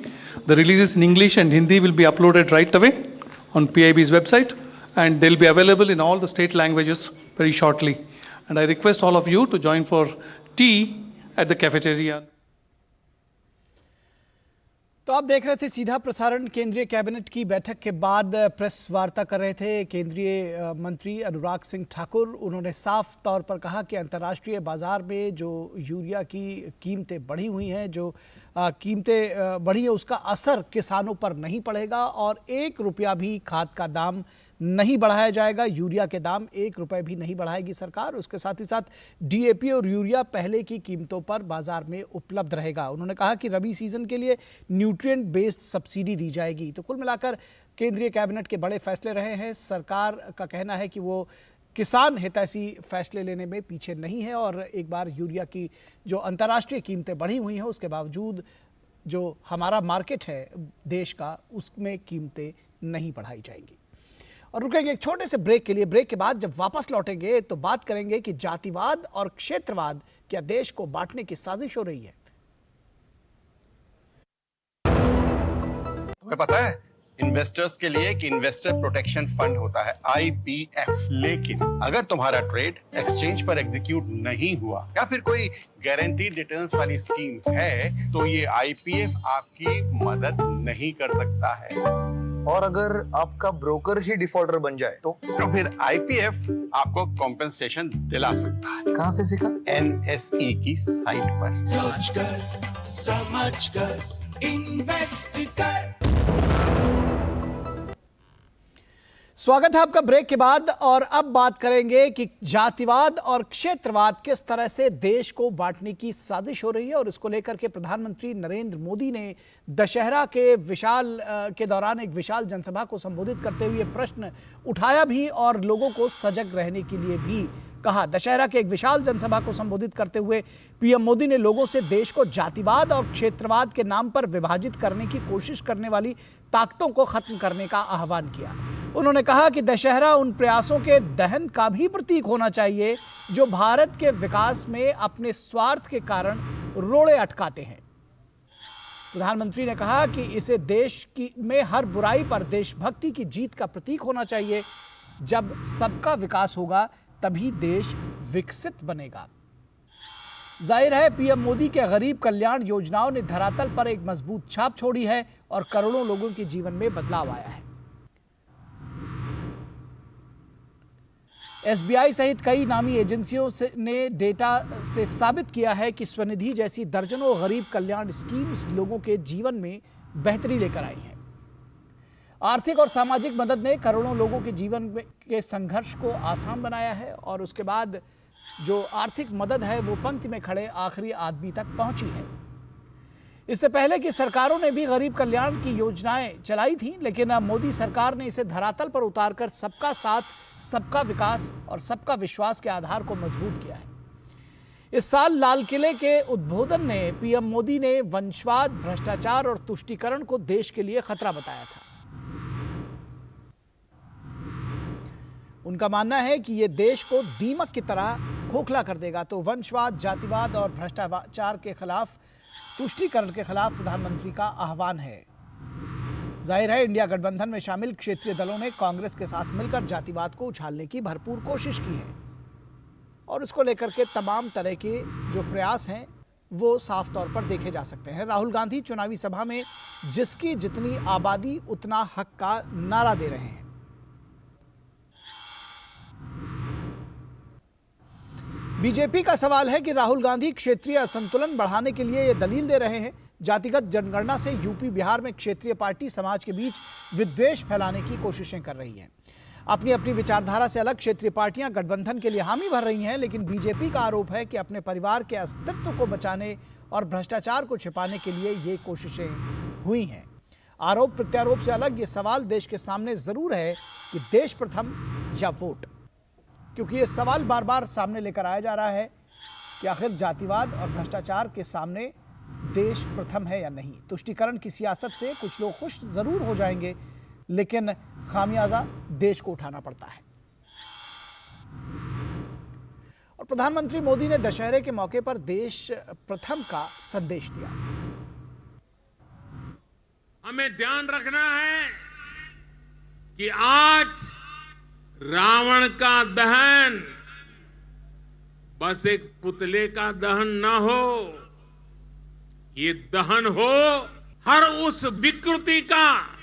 The releases in English and Hindi will be uploaded right away on PIB's website, and they'll be available in all the state languages very shortly. And I request all of you to join for tea at the cafeteria. तो आप देख रहे थे सीधा प्रसारण। केंद्रीय cabinet की बैठक के बाद प्रेस वार्ता कर रहे थे केंद्रीय मंत्री अनुराग सिंह ठाकुर। उन्होंने साफ तौर पर कहा कि अंतर्राष्ट्रीय बाजार में जो यूरिया की कीमतें बढ़ी हुई हैं, जो कीमतें बढ़ी है, उसका असर किसानों पर नहीं पड़ेगा और 1 रुपया भी खाद का दाम नहीं बढ़ाया जाएगा। यूरिया के दाम 1 रुपये भी नहीं बढ़ाएगी सरकार। उसके साथ ही साथ डीएपी और यूरिया पहले की कीमतों पर बाजार में उपलब्ध रहेगा। उन्होंने कहा कि रबी सीजन के लिए न्यूट्रिएंट बेस्ड सब्सिडी दी जाएगी। तो कुल मिलाकर केंद्रीय कैबिनेट के बड़े फैसले रहे हैं। सरकार का कहना है कि वो किसान हितैषी फैसले लेने में पीछे नहीं है, और एक बार यूरिया की जो अंतर्राष्ट्रीय कीमतें बढ़ी हुई हैं उसके बावजूद जो हमारा मार्केट है देश का, उसमें कीमतें नहीं बढ़ाई जाएंगी। और रुकेंगे एक छोटे से ब्रेक के लिए। ब्रेक के बाद जब वापस लौटेंगे तो बात करेंगे कि जातिवाद और क्षेत्रवाद क्या देश को बांटने की साजिश हो रही है। तुम्हें पता है इन्वेस्टर्स के लिए एक इन्वेस्टर प्रोटेक्शन फंड होता है IPF, लेकिन अगर तुम्हारा ट्रेड एक्सचेंज पर एग्जीक्यूट नहीं हुआ या फिर कोई गारंटीड रिटर्न्स वाली स्कीम है तो ये IPF आपकी मदद नहीं कर सकता है। और अगर आपका ब्रोकर ही डिफॉल्टर बन जाए तो फिर IPF आपको कॉम्पेंसेशन दिला सकता है। कहां से सीखा? NSE की साइट पर। सोच कर, समझ कर, इन्वेस्ट कर। स्वागत है आपका ब्रेक के बाद, और अब बात करेंगे कि जातिवाद और क्षेत्रवाद किस तरह से देश को बांटने की साजिश हो रही है। और इसको लेकर के प्रधानमंत्री नरेंद्र मोदी ने दशहरा के दौरान एक विशाल जनसभा को संबोधित करते हुए प्रश्न उठाया भी और लोगों को सजग रहने के लिए भी कहा। दशहरा के एक विशाल जनसभा को संबोधित करते हुए पीएम मोदी ने लोगों से देश को जातिवाद और क्षेत्रवाद के नाम पर विभाजित करने की कोशिश करने वाली ताकतों को खत्म करने का आह्वान किया। उन्होंने कहा कि दशहरा उन प्रयासों के दहन का भी प्रतीक होना चाहिए जो भारत के विकास में अपने स्वार्थ के कारण रोड़े अटकाते हैं। प्रधानमंत्री ने कहा कि इसे देश में हर बुराई पर देशभक्ति की जीत का प्रतीक होना चाहिए। जब सबका विकास होगा तभी देश विकसित बनेगा। जाहिर है पीएम मोदी के गरीब कल्याण योजनाओं ने धरातल पर एक मजबूत छाप छोड़ी है और करोड़ों लोगों के जीवन में बदलाव आया है। SBI सहित कई नामी एजेंसियों ने डेटा से साबित किया है कि स्वनिधि जैसी दर्जनों गरीब कल्याण स्कीम्स लोगों के जीवन में बेहतरी लेकर आई हैं। आर्थिक और सामाजिक मदद ने करोड़ों लोगों के जीवन के संघर्ष को आसान बनाया है, और उसके बाद जो आर्थिक मदद है वो पंक्ति में खड़े आखिरी आदमी तक पहुंची है। इससे पहले की सरकारों ने भी गरीब कल्याण की योजनाएं चलाई थी, लेकिन अब मोदी सरकार ने इसे धरातल पर उतारकर सबका साथ, सबका विकास और सबका विश्वास के आधार को मजबूत किया है। इस साल लाल किले के उद्बोधन में पीएम मोदी ने वंशवाद, भ्रष्टाचार और तुष्टीकरण को देश के लिए खतरा बताया था। उनका मानना है कि यह देश को दीमक की तरह खोखला कर देगा। तो वंशवाद, जातिवाद और भ्रष्टाचार के खिलाफ, तुष्टीकरण के खिलाफ प्रधानमंत्री का आह्वान है। जाहिर है इंडिया गठबंधन में शामिल क्षेत्रीय दलों ने कांग्रेस के साथ मिलकर जातिवाद को उछालने की भरपूर कोशिश की है और उसको लेकर के तमाम तरह के जो प्रयास हैं वो साफ तौर पर देखे जा सकते हैं। राहुल गांधी चुनावी सभा में जिसकी जितनी आबादी उतना हक का नारा दे रहे हैं। बीजेपी का सवाल है कि राहुल गांधी क्षेत्रीय असंतुलन बढ़ाने के लिए ये दलील दे रहे हैं। जातिगत जनगणना से यूपी बिहार में क्षेत्रीय पार्टी समाज के बीच विद्वेष फैलाने की कोशिशें कर रही हैं। अपनी अपनी विचारधारा से अलग क्षेत्रीय पार्टियां गठबंधन के लिए हामी भर रही हैं, लेकिन बीजेपी का आरोप है कि अपने परिवार के अस्तित्व को बचाने और भ्रष्टाचार को छिपाने के लिए ये कोशिशें हुई हैं। आरोप प्रत्यारोप से अलग ये सवाल देश के सामने जरूर है कि देश प्रथम या वोट, क्योंकि ये सवाल बार बार सामने लेकर आया जा रहा है कि आखिर जातिवाद और भ्रष्टाचार के सामने देश प्रथम है या नहीं। तुष्टीकरण की सियासत से कुछ लोग खुश जरूर हो जाएंगे, लेकिन खामियाजा देश को उठाना पड़ता है। और प्रधानमंत्री मोदी ने दशहरे के मौके पर देश प्रथम का संदेश दिया। हमें ध्यान रखना है कि आज रावण का दहन बस एक पुतले का दहन ना हो, ये दहन हो हर उस विकृति का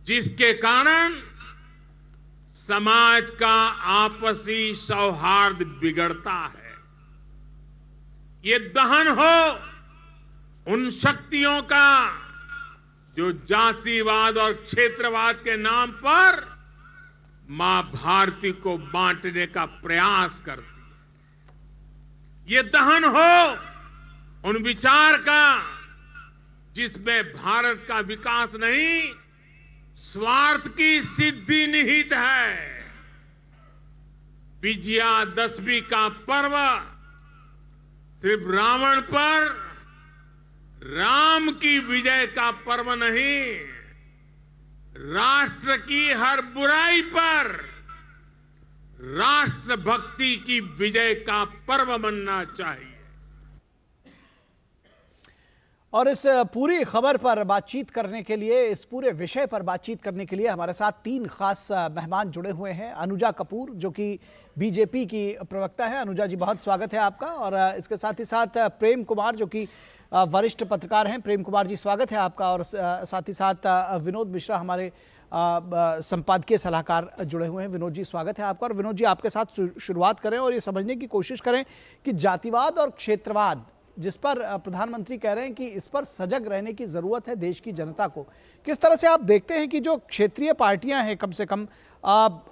जिसके कारण समाज का आपसी सौहार्द बिगड़ता है। ये दहन हो उन शक्तियों का जो जातिवाद और क्षेत्रवाद के नाम पर मां भारती को बांटने का प्रयास करती है। ये दहन हो उन विचार का जिसमें भारत का विकास नहीं, स्वार्थ की सिद्धि निहित है। विजयादशमी का पर्व सिर्फ रावण पर राम की विजय का पर्व नहीं, राष्ट्र की हर बुराई पर राष्ट्रभक्ति की विजय का पर्व बनना चाहिए। और इस पूरी खबर पर बातचीत करने के लिए, इस पूरे विषय पर बातचीत करने के लिए हमारे साथ तीन खास मेहमान जुड़े हुए हैं। अनुजा कपूर जो कि बीजेपी की प्रवक्ता है। अनुजा जी, बहुत स्वागत है आपका। और इसके साथ ही साथ प्रेम कुमार जो कि वरिष्ठ पत्रकार हैं। प्रेम कुमार जी, स्वागत है आपका। और साथ ही साथ विनोद मिश्रा हमारे संपादकीय सलाहकार जुड़े हुए हैं। विनोद जी, स्वागत है आपका। और विनोद जी, आपके साथ शुरुआत करें और ये समझने की कोशिश करें कि जातिवाद और क्षेत्रवाद जिस पर प्रधानमंत्री कह रहे हैं कि इस पर सजग रहने की जरूरत है देश की जनता को, किस तरह से आप देखते हैं कि जो क्षेत्रीय पार्टियां हैं, कम से कम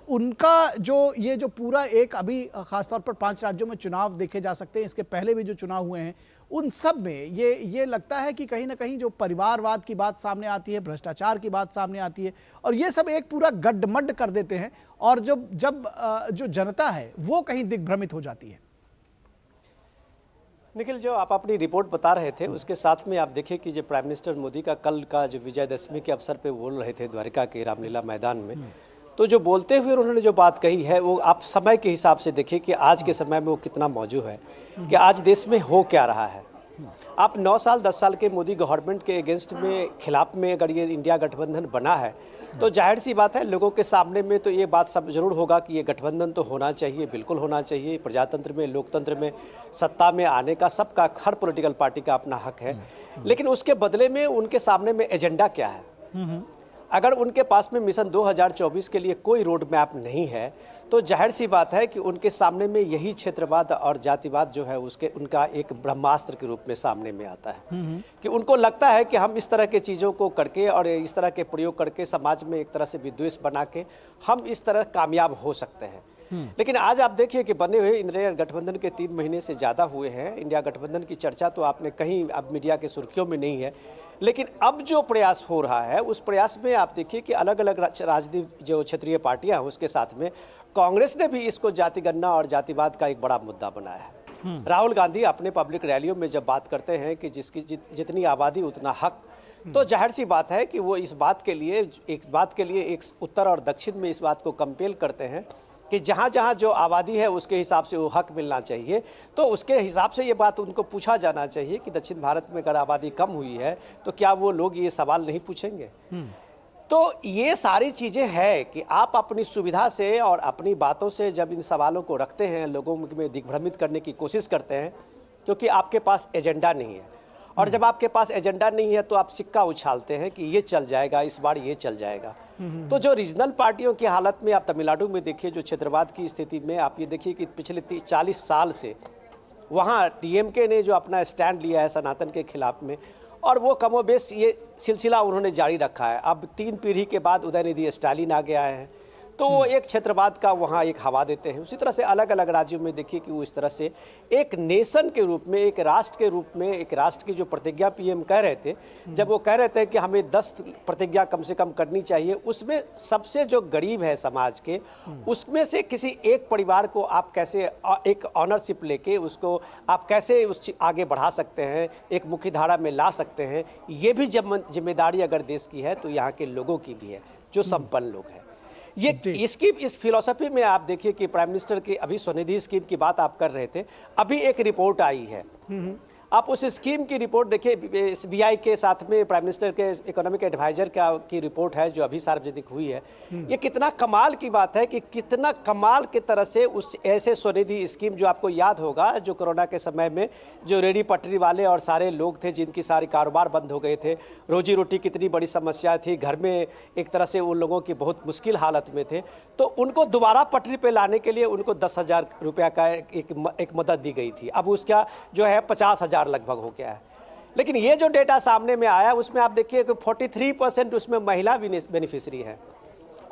उनका जो पूरा एक अभी खासतौर पर 5 राज्यों में चुनाव देखे जा सकते हैं, इसके पहले भी जो चुनाव हुए हैं, उन सब में ये लगता है कि कहीं ना कहीं जो परिवारवाद की बात सामने आती है, भ्रष्टाचार की बात सामने आती है, और ये सब एक पूरा गड्ढमड्ढ कर देते हैं और जब जो जनता है वो कहीं दिग्भ्रमित हो जाती है। निखिल, जो आप अपनी रिपोर्ट बता रहे थे उसके साथ में आप देखिए कि जो प्राइम मिनिस्टर मोदी का कल का जो विजयदशमी के अवसर पे बोल रहे थे द्वारिका के रामलीला मैदान में, तो जो बोलते हुए उन्होंने जो बात कही है वो आप समय के हिसाब से देखिए कि आज के समय में वो कितना मौजूद है, कि आज देश में हो क्या रहा है। आप 9 साल 10 साल के मोदी गवर्नमेंट के अगेंस्ट में, खिलाफ में अगर ये इंडिया गठबंधन बना है तो जाहिर सी बात है लोगों के सामने में तो ये बात सब जरूर होगा कि ये गठबंधन तो होना चाहिए, बिल्कुल होना चाहिए। प्रजातंत्र में, लोकतंत्र में सत्ता में आने का सबका, हर पॉलिटिकल पार्टी का अपना हक है। लेकिन उसके बदले में उनके सामने में एजेंडा क्या है? अगर उनके पास में मिशन 2024 के लिए कोई रोड मैप नहीं है तो जाहिर सी बात है कि उनके सामने में यही क्षेत्रवाद और जातिवाद जो है उनका एक ब्रह्मास्त्र के रूप में सामने में आता है। कि उनको लगता है कि हम इस तरह के चीज़ों को करके और इस तरह के प्रयोग करके समाज में एक तरह से विद्वेष बना के हम इस तरह कामयाब हो सकते हैं। लेकिन आज आप देखिए कि बने हुए इंडिया गठबंधन के 3 महीने से ज़्यादा हुए हैं। इंडिया गठबंधन की चर्चा तो आपने कहीं अब मीडिया के सुर्खियों में नहीं है, लेकिन अब जो प्रयास हो रहा है उस प्रयास में आप देखिए कि अलग अलग राजनीतिक जो क्षेत्रीय पार्टियां हैं उसके साथ में कांग्रेस ने भी इसको जातिगणना और जातिवाद का एक बड़ा मुद्दा बनाया है। राहुल गांधी अपने पब्लिक रैलियों में जब बात करते हैं कि जिसकी जितनी आबादी उतना हक, तो जाहिर सी बात है कि वो इस बात के लिए एक उत्तर और दक्षिण में इस बात को कंपेल करते हैं कि जहाँ जहाँ जो आबादी है उसके हिसाब से वो हक मिलना चाहिए। तो उसके हिसाब से ये बात उनको पूछा जाना चाहिए कि दक्षिण भारत में अगर आबादी कम हुई है तो क्या वो लोग ये सवाल नहीं पूछेंगे। तो ये सारी चीज़ें हैं कि आप अपनी सुविधा से और अपनी बातों से जब इन सवालों को रखते हैं, लोगों में दिग्भ्रमित करने की कोशिश करते हैं, क्योंकि आपके पास एजेंडा नहीं है। और जब आपके पास एजेंडा नहीं है तो आप सिक्का उछालते हैं कि ये चल जाएगा, इस बार ये चल जाएगा। तो जो रीजनल पार्टियों की हालत में आप तमिलनाडु में देखिए, जो क्षेत्रवाद की स्थिति में आप ये देखिए कि पिछले 40 साल से वहाँ डीएमके ने जो अपना स्टैंड लिया है सनातन के खिलाफ में, और वो कमोबेश ये सिलसिला उन्होंने जारी रखा है। अब 3 पीढ़ी के बाद उदयनिधि स्टालिन आ गया है, तो वो एक क्षेत्रवाद का वहाँ एक हवा देते हैं। उसी तरह से अलग अलग राज्यों में देखिए कि वो इस तरह से एक नेशन के रूप में, एक राष्ट्र के रूप में, एक राष्ट्र की जो प्रतिज्ञा पीएम कह रहे थे, जब वो कह रहे थे कि हमें 10 प्रतिज्ञा कम से कम करनी चाहिए, उसमें सबसे जो गरीब है समाज के, उसमें से किसी एक परिवार को आप कैसे एक ऑनरशिप लेके उसको आप कैसे उस आगे बढ़ा सकते हैं, एक मुख्य धारा में ला सकते हैं, ये भी जिम्मेदारी अगर देश की है तो यहाँ के लोगों की भी है, जो संपन्न लोग हैं। इस फिलॉसफी में आप देखिए कि प्राइम मिनिस्टर की अभी स्वनिधि स्कीम की बात आप कर रहे थे, अभी एक रिपोर्ट आई है, आप उस स्कीम की रिपोर्ट देखिए, SBI के साथ में प्राइम मिनिस्टर के इकोनॉमिक एडवाइजर की रिपोर्ट है जो अभी सार्वजनिक हुई है। ये कितना कमाल की बात है कि कितना कमाल की तरह से उस ऐसे स्वनिधि स्कीम, जो आपको याद होगा जो कोरोना के समय में जो रेडी पटरी वाले और सारे लोग थे जिनकी सारी कारोबार बंद हो गए थे, रोजी रोटी कितनी बड़ी समस्या थी, घर में एक तरह से उन लोगों की बहुत मुश्किल हालत में थे, तो उनको दोबारा पटरी पे लाने के लिए उनको 10,000 रुपया का एक मदद दी गई थी। अब उसका जो है 50,000 लगभग हो गया है। लेकिन ये जो डेटा सामने में आया उसमें आप देखिए कि 43% उसमें महिला बेनिफिशियरी है।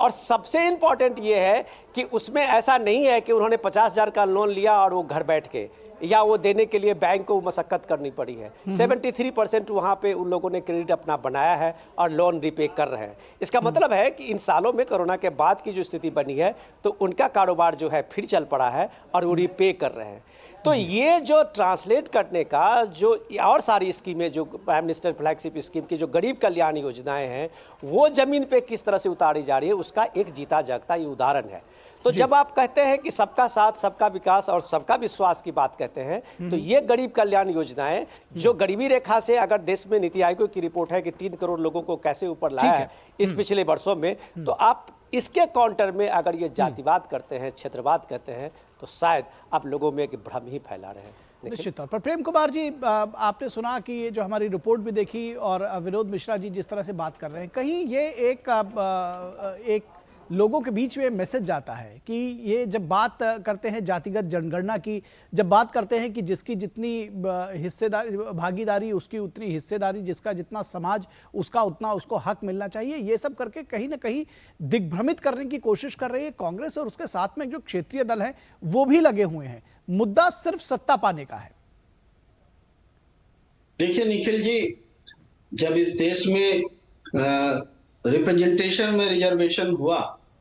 और सबसे इंपॉर्टेंट ये है कि उसमें ऐसा नहीं है कि उन्होंने 50,000 का लोन लिया और वो घर बैठ के, या वो देने के लिए बैंक को मशक्कत करनी पड़ी है। 73% वहाँ पे उन लोगों ने क्रेडिट अपना बनाया है और लोन रिपे कर रहे हैं। इसका मतलब है कि इन सालों में कोरोना के बाद की जो स्थिति बनी है तो उनका कारोबार जो है फिर चल पड़ा है और वो रिपे कर रहे हैं। तो ये जो ट्रांसलेट करने का जो और सारी स्कीमें, जो प्राइम मिनिस्टर फ्लैगशिप स्कीम की जो गरीब कल्याण योजनाएं हैं, वो जमीन पे किस तरह से उतारी जा रही है, उसका एक जीता जागता ये उदाहरण है। तो जब आप कहते हैं कि सबका साथ, सबका विकास और सबका विश्वास की बात कहते हैं, तो ये गरीब कल्याण योजनाएं जो गरीबी रेखा से, अगर देश में नीति आयोग की रिपोर्ट है कि 3 करोड़ लोगों को कैसे ऊपर लाया है इस पिछले वर्षों में, तो आप इसके काउंटर में अगर ये जातिवाद करते हैं, क्षेत्रवाद कहते हैं, तो शायद आप लोगों में एक भ्रम ही फैला रहे हैं। निश्चित तौर पर प्रेम कुमार जी, आपने सुना कि ये जो हमारी रिपोर्ट भी देखी और विनोद मिश्रा जी जिस तरह से बात कर रहे हैं, कहीं ये एक लोगों के बीच में मैसेज जाता है कि ये जब बात करते हैं जातिगत जनगणना की, जब बात करते हैं कि जिसकी जितनी हिस्सेदारी, भागीदारी उसकी उतनी हिस्सेदारी, जिसका जितना समाज उसका उतना उसको हक मिलना चाहिए, ये सब करके कहीं ना कहीं दिग्भ्रमित करने की कोशिश कर रही है कांग्रेस। और उसके साथ में जो क्षेत्रीय दल हैं वो भी लगे हुए हैं। मुद्दा सिर्फ सत्ता पाने का है। देखिए निखिल जी, जब इस देश में रिप्रेजेंटेशन में रिजर्वेशन हुआ,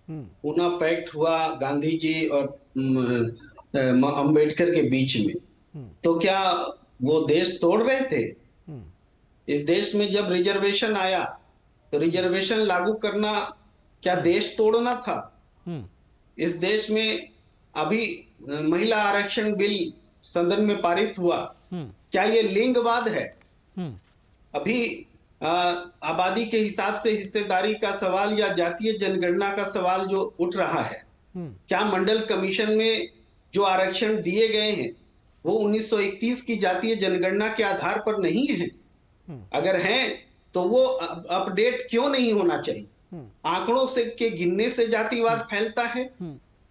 पूना पैक्ट हुआ गांधी जी और अंबेडकर के बीच में, तो क्या वो देश तोड़ रहे थे? इस देश में जब रिजर्वेशन आया तो रिजर्वेशन लागू करना क्या देश तोड़ना था? इस देश में अभी महिला आरक्षण बिल सदन में पारित हुआ, क्या ये लिंगवाद है? अभी आबादी के हिसाब से हिस्सेदारी का सवाल या जातीय जनगणना का सवाल जो उठ रहा है, क्या मंडल कमीशन में जो आरक्षण दिए गए हैं वो 1931 की जातीय जनगणना के आधार पर नहीं है? अगर हैं तो वो अपडेट क्यों नहीं होना चाहिए? आंकड़ों से के गिनने से जातिवाद फैलता है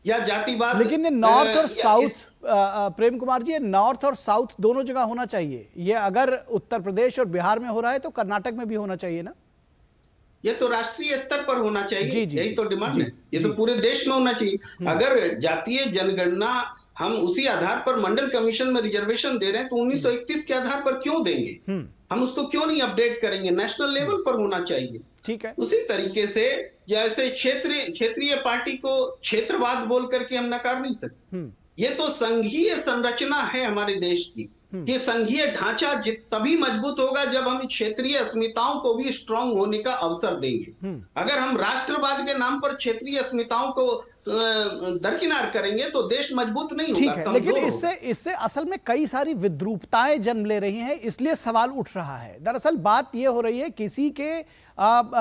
या जातिवाद? लेकिन ये नॉर्थ और साउथ, प्रेम कुमार जी, ये नॉर्थ और साउथ दोनों जगह होना चाहिए। ये अगर उत्तर प्रदेश और बिहार में हो रहा है तो कर्नाटक में भी होना चाहिए ना? ये तो राष्ट्रीय स्तर पर होना चाहिए, यही तो डिमांड है। ये तो पूरे देश में होना चाहिए। अगर जातीय जनगणना हम उसी आधार पर मंडल कमीशन में रिजर्वेशन दे रहे हैं तो 1931 के आधार पर क्यों देंगे? हम उसको क्यों नहीं अपडेट करेंगे? नेशनल लेवल पर होना चाहिए। ठीक है। उसी तरीके से जैसे क्षेत्रीय पार्टी को क्षेत्रवाद बोल करके हम नकार नहीं सकते। ये तो संघीय संरचना है हमारे देश की, कि संघीय ढांचा तभी मजबूत होगा जब हम क्षेत्रीय अस्मिताओं को भी स्ट्रांग होने का अवसर देंगे। अगर हम राष्ट्रवाद के नाम पर क्षेत्रीय अस्मिताओं को दरकिनार करेंगे तो देश मजबूत नहीं ठीक होगा, है, लेकिन इससे असल में कई सारी विद्रूपताएं जन्म ले रही हैं, इसलिए सवाल उठ रहा है। दरअसल बात यह हो रही है किसी के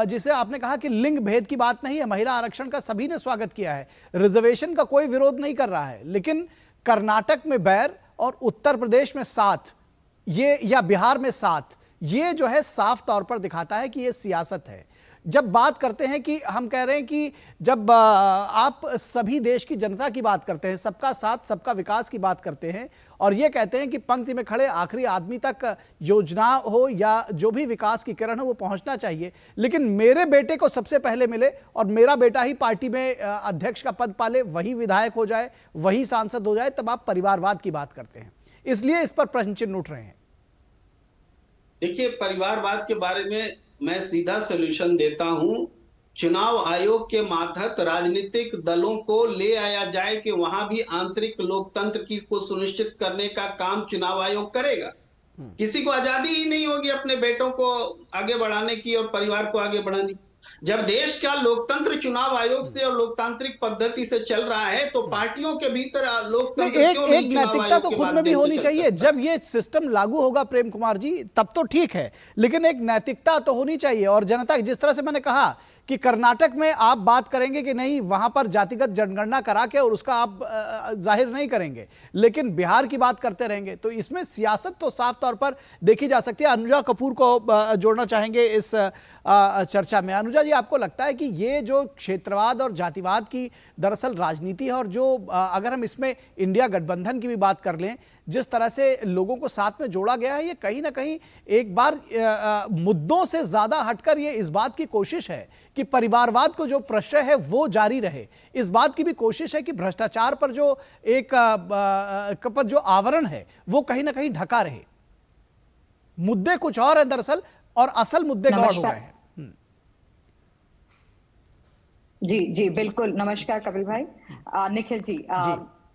जिसे आपने कहा कि लिंग भेद की बात नहीं है, महिला आरक्षण का सभी ने स्वागत किया है, रिजर्वेशन का कोई विरोध नहीं कर रहा है, लेकिन कर्नाटक में बैर और उत्तर प्रदेश में 7 ये या बिहार में 7 ये जो है साफ तौर पर दिखाता है कि ये सियासत है। जब बात करते हैं कि हम कह रहे हैं कि जब आप सभी देश की जनता की बात करते हैं, सबका साथ सबका विकास की बात करते हैं और ये कहते हैं कि पंक्ति में खड़े आखिरी आदमी तक योजना हो या जो भी विकास की किरण हो वो पहुंचना चाहिए, लेकिन मेरे बेटे को सबसे पहले मिले और मेरा बेटा ही पार्टी में अध्यक्ष का पद पाले, वही विधायक हो जाए, वही सांसद हो जाए, तब आप परिवारवाद की बात करते हैं। इसलिए इस पर प्रश्न चिन्ह उठ रहे हैं। देखिए, परिवारवाद के बारे में मैं सीधा सॉल्यूशन देता हूं। चुनाव आयोग के मातहत राजनीतिक दलों को ले आया जाए कि वहां भी आंतरिक लोकतंत्र की को सुनिश्चित करने का काम चुनाव आयोग करेगा। किसी को आजादी ही नहीं होगी अपने बेटों को आगे बढ़ाने की और परिवार को आगे बढ़ाने की। जब देश का लोकतंत्र चुनाव आयोग से और लोकतांत्रिक पद्धति से चल रहा है तो पार्टियों के भीतर लोकतंत्र एक नैतिकता तो खुद में भी होनी चाहिए। जब ये सिस्टम लागू होगा प्रेम कुमार जी तब तो ठीक है, लेकिन एक नैतिकता तो होनी चाहिए। और जनता, जिस तरह से मैंने कहा कि कर्नाटक में आप बात करेंगे कि नहीं वहां पर जातिगत जनगणना करा के और उसका आप जाहिर नहीं करेंगे, लेकिन बिहार की बात करते रहेंगे, तो इसमें सियासत तो साफ तौर पर देखी जा सकती है। अनुजा कपूर को जोड़ना चाहेंगे इस चर्चा में। अनुजा जी, आपको लगता है कि ये जो क्षेत्रवाद और जातिवाद की दरअसल राजनीति है और जो अगर हम इसमें इंडिया गठबंधन की भी बात कर लें, जिस तरह से लोगों को साथ में जोड़ा गया है, ये कहीं ना कहीं एक बार मुद्दों से ज्यादा हटकर ये इस बात की कोशिश है कि परिवारवाद को जो प्रश्रय है वो जारी रहे। इस बात की भी कोशिश है कि भ्रष्टाचार पर जो पर जो आवरण है वो कहीं ना कहीं ढका रहे। मुद्दे कुछ और है दरअसल और असल मुद्दे गौड़ हो गए हैं। जी बिल्कुल। नमस्कार कपिल भाई। निखिल जी,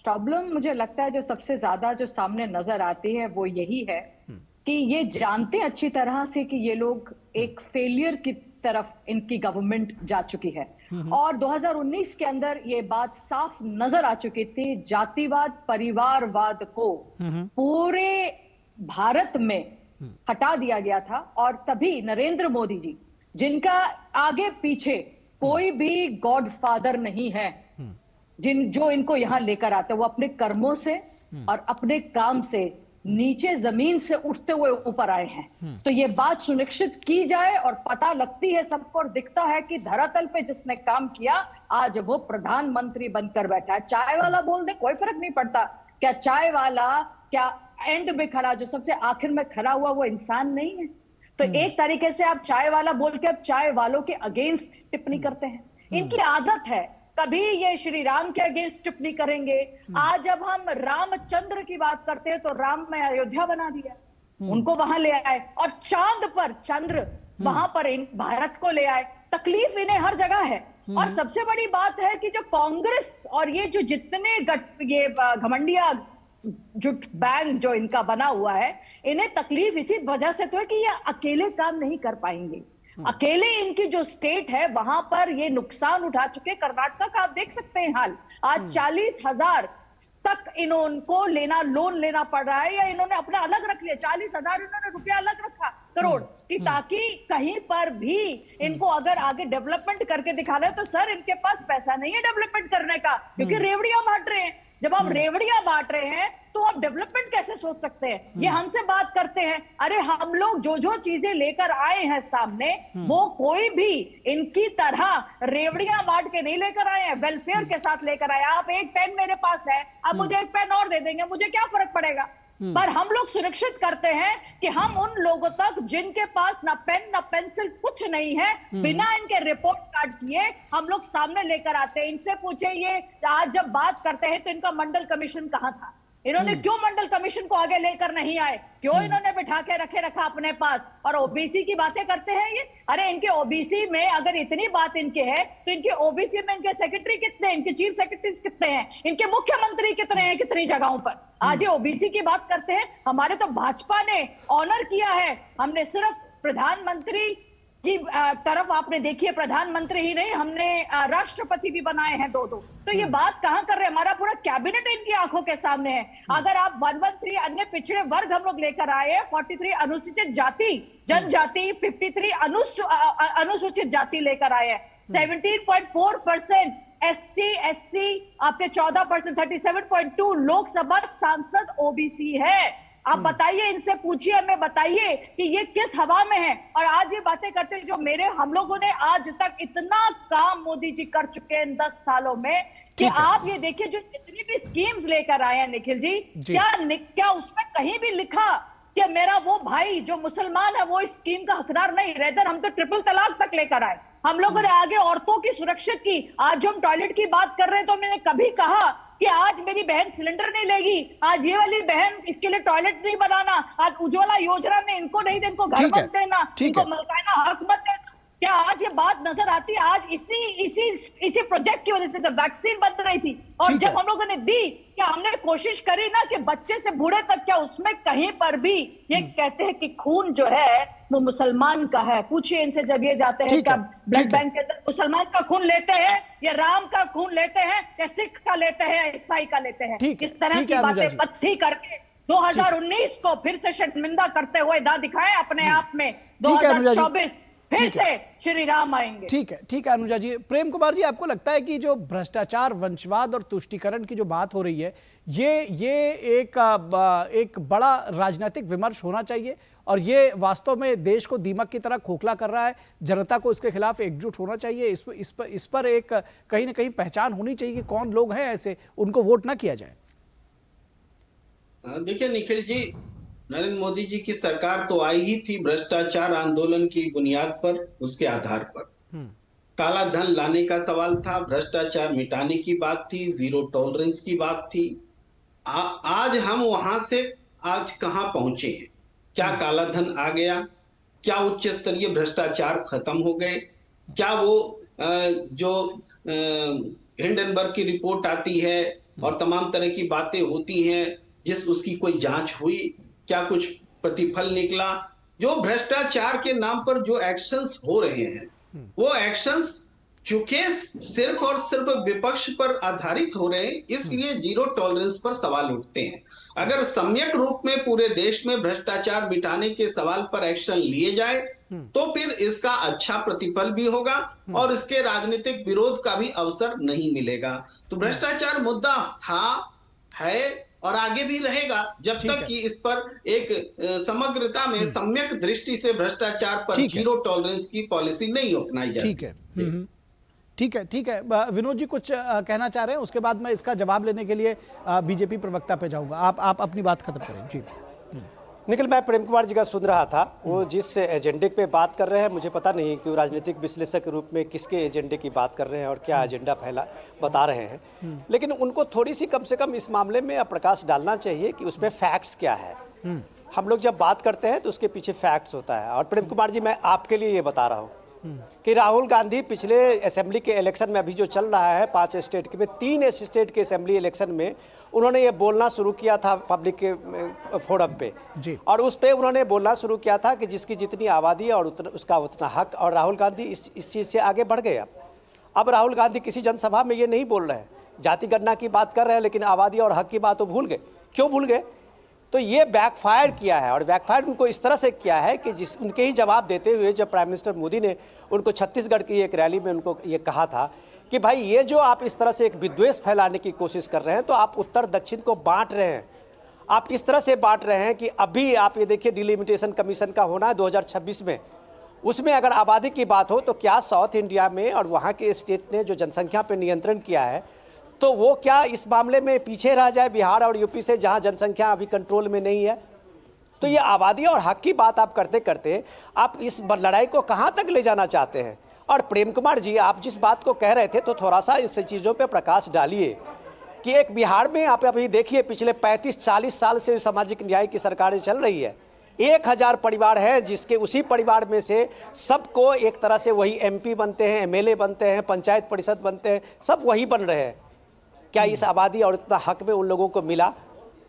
प्रॉब्लम मुझे लगता है जो सबसे ज्यादा जो सामने नजर आती है वो यही है कि ये जानते अच्छी तरह से कि ये लोग एक फेलियर की तरफ इनकी गवर्नमेंट जा चुकी है और 2019 के अंदर ये बात साफ नजर आ चुकी थी। जातिवाद परिवारवाद को पूरे भारत में हटा दिया गया था और तभी नरेंद्र मोदी जी, जिनका आगे पीछे कोई भी गॉडफादर नहीं है, जो इनको यहां लेकर आते, वो अपने कर्मों से और अपने काम से नीचे जमीन से उठते हुए ऊपर आए हैं। तो ये बात सुनिश्चित की जाए और पता लगती है सबको और दिखता है कि धरातल पे जिसने काम किया आज वो प्रधानमंत्री बनकर बैठा है। चाय वाला बोल दे कोई फर्क नहीं पड़ता। क्या चाय वाला क्या एंड में खड़ा, जो सबसे आखिर में खड़ा हुआ, वो इंसान नहीं है? तो एक तरीके से आप चाय वाला बोल के अब चाय वालों के अगेंस्ट टिप्पणी करते हैं। इनकी आदत है, कभी ये श्री राम के अगेंस्ट टिप्पणी करेंगे। आज जब हम रामचंद्र की बात करते हैं तो राम में अयोध्या बना दिया, उनको वहां ले आए और चांद पर चंद्र वहां पर भारत को ले आए। तकलीफ इन्हें हर जगह है। और सबसे बड़ी बात है कि जो कांग्रेस और ये जो जितने ये घमंडिया जुट बैंक जो इनका बना हुआ है, इन्हें तकलीफ इसी वजह से तो है कि ये अकेले काम नहीं कर पाएंगे। अकेले इनकी जो स्टेट है वहां पर ये नुकसान उठा चुके। कर्नाटक का आप देख सकते हैं हाल, आज 40,000 तक इनको लोन लेना पड़ रहा है, या इन्होंने अपना अलग रख लिया। 40,000 इन्होंने रुपया अलग रखा करोड़ कि ताकि कहीं पर भी इनको अगर आगे डेवलपमेंट करके दिखाना है तो सर इनके पास पैसा नहीं है डेवलपमेंट करने का, क्योंकि रेवड़ियां बांट रहे हैं। जब आप रेवड़ियां बांट रहे हैं तो आप डेवलपमेंट कैसे सोच सकते हैं? ये हमसे बात करते हैं। अरे हम लोग जो चीजें लेकर आए हैं सामने, वो कोई भी इनकी तरह रेवड़ियां बांट के नहीं लेकर आए हैं, वेलफेयर के साथ लेकर आए। आप एक पेन मेरे पास है, आप मुझे एक पेन और दे देंगे, मुझे क्या फर्क पड़ेगा? पर हम लोग सुरक्षित करते हैं कि हम उन लोगों तक जिनके पास ना पेन ना पेंसिल कुछ नहीं है, बिना इनके रिपोर्ट कार्ड किए हम लोग सामने लेकर आते हैं। इनसे पूछे, ये आज जब बात करते हैं तो इनका मंडल कमीशन कहां था? इन्होंने क्यों मंडल कमीशन को आगे लेकर नहीं आए? क्यों इन्होंने बिठा के रखा अपने पास? और ओबीसी की बातें करते हैं ये। अरे इनके ओबीसी में अगर इतनी बात इनके है तो इनके ओबीसी में इनके सेक्रेटरी कितने, इनके चीफ सेक्रेटरी कितने हैं, इनके मुख्यमंत्री कितने हैं, कितनी जगहों पर? आज ये ओबीसी की बात करते हैं। हमारे तो भाजपा ने ऑनर किया है, हमने सिर्फ प्रधानमंत्री की तरफ आपने देखिए, प्रधानमंत्री ही नहीं हमने राष्ट्रपति भी बनाए हैं 2-2। तो ये बात कहां कर रहे हैं? हमारा पूरा कैबिनेट इनकी आंखों के सामने है। अगर आप 113 अन्य पिछड़े वर्ग हम लोग लेकर आए हैं, 43 अनुसूचित जाति जनजाति, 53 अनुसूचित जाति लेकर आए हैं, 17.4% ST SC, आपके 14%, 37.2 लोकसभा सांसद ओबीसी है। आप बताइए, इनसे पूछिए, हमें बताइए कि ये किस हवा में है। और आज ये बातें करते हैं जो हम लोगों ने आज तक इतना काम मोदी जी कर चुके हैं इन 10 सालों में कि आप ये देखिए जो जितनी भी स्कीम्स लेकर आए हैं निखिल जी, क्या उसमें कहीं भी लिखा कि मेरा वो भाई जो मुसलमान है वो इस स्कीम का हकदार नहीं? रेदर हम तो ट्रिपल तलाक तक लेकर आए। हम लोगों ने आगे औरतों की सुरक्षित की। आज जो हम टॉयलेट की बात कर रहे हैं तो मैंने कभी कहा कि आज मेरी बहन सिलेंडर नहीं लेगी, आज ये वाली बहन इसके लिए टॉयलेट नहीं बनाना, आज उज्ज्वला योजना में इनको नहीं दे, इनको घर मत देना, इनको मलकाना हक मत देना। क्या आज ये बात नजर आती है? आज इसी प्रोजेक्ट की वजह से जब वैक्सीन बन रही थी और जब हम लोगों ने दी, क्या हमने कोशिश करी ना कि बच्चे से बूढ़े तक, क्या उसमें कहीं पर भी ये कहते हैं कि खून जो है वो मुसलमान का है? पूछिए इनसे जब ये जाते हैं क्या ब्लड बैंक के अंदर मुसलमान का खून लेते हैं या राम का खून लेते हैं या सिख का लेते हैं, ईसाई का लेते हैं? इस तरह की बातें पत्थी करके 2019 को फिर से शर्मिंदा करते हुए ना दिखाएं अपने आप में। 2024 फिर से श्री राम आएंगे। ठीक है अनुजा जी। प्रेम कुमार जी, आपको लगता है कि जो भ्रष्टाचार, वंशवाद और तुष्टीकरण की जो बात हो रही है, ये एक बड़ा राजनीतिक विमर्श होना चाहिए और ये वास्तव में देश को दीमक की तरह खोखला कर रहा है? जनता को इसके खिलाफ एकजुट होना चाहिए, इस पर एक कहीं ना कहीं पहचान होनी चाहिए कि कौन लोग हैं ऐसे, उनको वोट ना किया जाए। देखिए निखिल जी, नरेंद्र मोदी जी की सरकार तो आई ही थी भ्रष्टाचार आंदोलन की बुनियाद पर, उसके आधार पर काला धन लाने का सवाल था, भ्रष्टाचार मिटाने की बात थी, जीरो टॉलरेंस की बात थी। आज हम वहां से आज कहां पहुंचे हैं? क्या काला धन आ गया? क्या उच्च स्तरीय भ्रष्टाचार खत्म हो गए? क्या वो जो हिंडनबर्ग की रिपोर्ट आती है और तमाम तरह की बातें होती हैं, उसकी कोई जांच हुई? क्या कुछ प्रतिफल निकला? जो भ्रष्टाचार के नाम पर जो एक्शंस हो रहे हैं, वो एक्शंस चूंकि सिर्फ और सिर्फ विपक्ष पर आधारित हो रहे हैं, इसलिए जीरो टॉलरेंस पर सवाल उठते हैं। अगर सम्यक रूप में पूरे देश में भ्रष्टाचार मिटाने के सवाल पर एक्शन लिए जाए तो फिर इसका अच्छा प्रतिफल भी होगा और इसके राजनीतिक विरोध का भी अवसर नहीं मिलेगा। तो भ्रष्टाचार मुद्दा था, है और आगे भी रहेगा जब तक कि इस पर एक समग्रता में सम्यक दृष्टि से भ्रष्टाचार पर जीरो टॉलरेंस की पॉलिसी नहीं अपनाई जाती। ठीक है। विनोद जी कुछ कहना चाह रहे हैं, उसके बाद मैं इसका जवाब लेने के लिए बीजेपी प्रवक्ता पे जाऊंगा। आप अपनी बात खत्म करें जी। निखिल, मैं प्रेम कुमार जी का सुन रहा था, वो जिस एजेंडे पे बात कर रहे हैं मुझे पता नहीं कि वो राजनीतिक विश्लेषक के रूप में किसके एजेंडे की बात कर रहे हैं और क्या एजेंडा बता रहे हैं, लेकिन उनको थोड़ी सी कम से कम इस मामले में प्रकाश डालना चाहिए कि उसमें फैक्ट्स क्या है। हम लोग जब बात करते हैं तो उसके पीछे फैक्ट्स होता है। और प्रेम कुमार जी, मैं आपके लिए ये बता रहा हूँ कि राहुल गांधी पिछले असेंबली के इलेक्शन में, अभी जो चल रहा है 5 स्टेट के में, 3 स्टेट के असेंबली इलेक्शन में उन्होंने ये बोलना शुरू किया था पब्लिक के फोरम पे जी। और उस पे उन्होंने बोलना शुरू किया था कि जिसकी जितनी आबादी है और उसका उतना हक। और राहुल गांधी इस चीज़ से आगे बढ़ गए। अब राहुल गांधी किसी जनसभा में ये नहीं बोल रहे हैं, जाति गणना की बात कर रहे हैं, लेकिन आबादी और हक की बात तो भूल गए। क्यों भूल गए? तो ये बैकफायर किया है और बैकफायर उनको इस तरह से किया है कि उनके ही जवाब देते हुए जब प्राइम मिनिस्टर मोदी ने उनको छत्तीसगढ़ की एक रैली में उनको ये कहा था कि भाई ये जो आप इस तरह से एक विद्वेष फैलाने की कोशिश कर रहे हैं, तो आप उत्तर दक्षिण को बांट रहे हैं। आप इस तरह से बांट रहे हैं कि अभी आप ये देखिए डिलिमिटेशन कमीशन का होना है 2026 में, उसमें अगर आबादी की बात हो तो क्या साउथ इंडिया में और वहाँ के स्टेट ने जो जनसंख्या पर नियंत्रण किया है तो वो क्या इस मामले में पीछे रह जाए बिहार और यूपी से, जहां जनसंख्या अभी कंट्रोल में नहीं है? तो ये आबादी और हक की बात आप करते करते आप इस लड़ाई को कहां तक ले जाना चाहते हैं? और प्रेम कुमार जी, आप जिस बात को कह रहे थे तो थोड़ा सा इस चीज़ों पे प्रकाश डालिए कि एक बिहार में आप अभी देखिए पिछले 35-40 साल से सामाजिक न्याय की सरकारें चल रही है, 1000 परिवार है जिसके उसी परिवार में से सबको एक तरह से वही MP बनते हैं, MLA बनते हैं, पंचायत परिषद बनते हैं, सब वही बन रहे हैं। क्या इस आबादी और इतना हक में उन लोगों को मिला?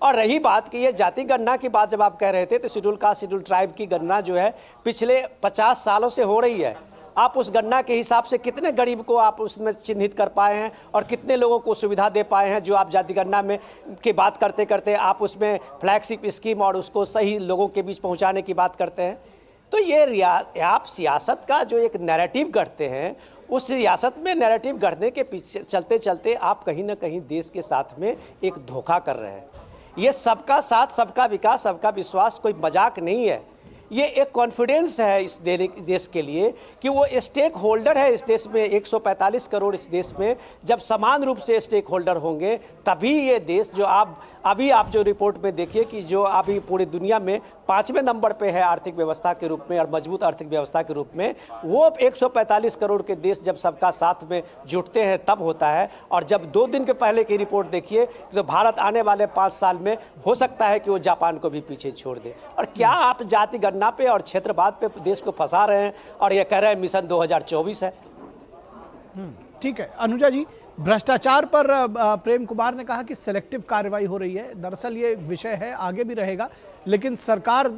और रही बात कि ये जाति गणना की बात जब आप कह रहे थे, तो शेड्यूल कास्ट शेड्यूल ट्राइब की गणना जो है पिछले 50 सालों से हो रही है। आप उस गणना के हिसाब से कितने गरीब को आप उसमें चिन्हित कर पाए हैं और कितने लोगों को सुविधा दे पाए हैं? जो आप जाति गणना में की बात करते करते आप उसमें फ्लैगशिप स्कीम और उसको सही लोगों के बीच पहुंचाने की बात करते हैं। तो ये आप सियासत का जो एक नैरेटिव गढ़ते हैं, उस सियासत में नैरेटिव गढ़ने के पीछे चलते चलते आप कहीं ना कहीं देश के साथ में एक धोखा कर रहे हैं। ये सबका साथ, सबका विकास, सबका विश्वास कोई मजाक नहीं है। ये एक कॉन्फिडेंस है इस देश के लिए कि वो स्टेक होल्डर है इस देश में। 145 करोड़ इस देश में जब समान रूप से स्टेक होल्डर होंगे, तभी ये देश जो आप जो रिपोर्ट में देखिए कि जो अभी पूरी दुनिया में 5वें नंबर पे है आर्थिक व्यवस्था के रूप में और मजबूत आर्थिक व्यवस्था के रूप में, वो 145 करोड़ के देश जब सबका साथ में जुटते हैं तब होता है। और जब 2 दिन के पहले की रिपोर्ट देखिए तो भारत आने वाले 5 साल में हो सकता है कि वो जापान को भी पीछे छोड़ दे। और क्या आप जाति गणना पे और क्षेत्रवाद पे देश को फंसा रहे हैं और ये कह रहे हैं मिशन 2024 है। ठीक है अनुजा जी, भ्रष्टाचार पर प्रेम कुमार ने कहा कि सिलेक्टिव कार्रवाई हो रही है। दरअसल ये विषय है, आगे भी रहेगा, लेकिन सरकार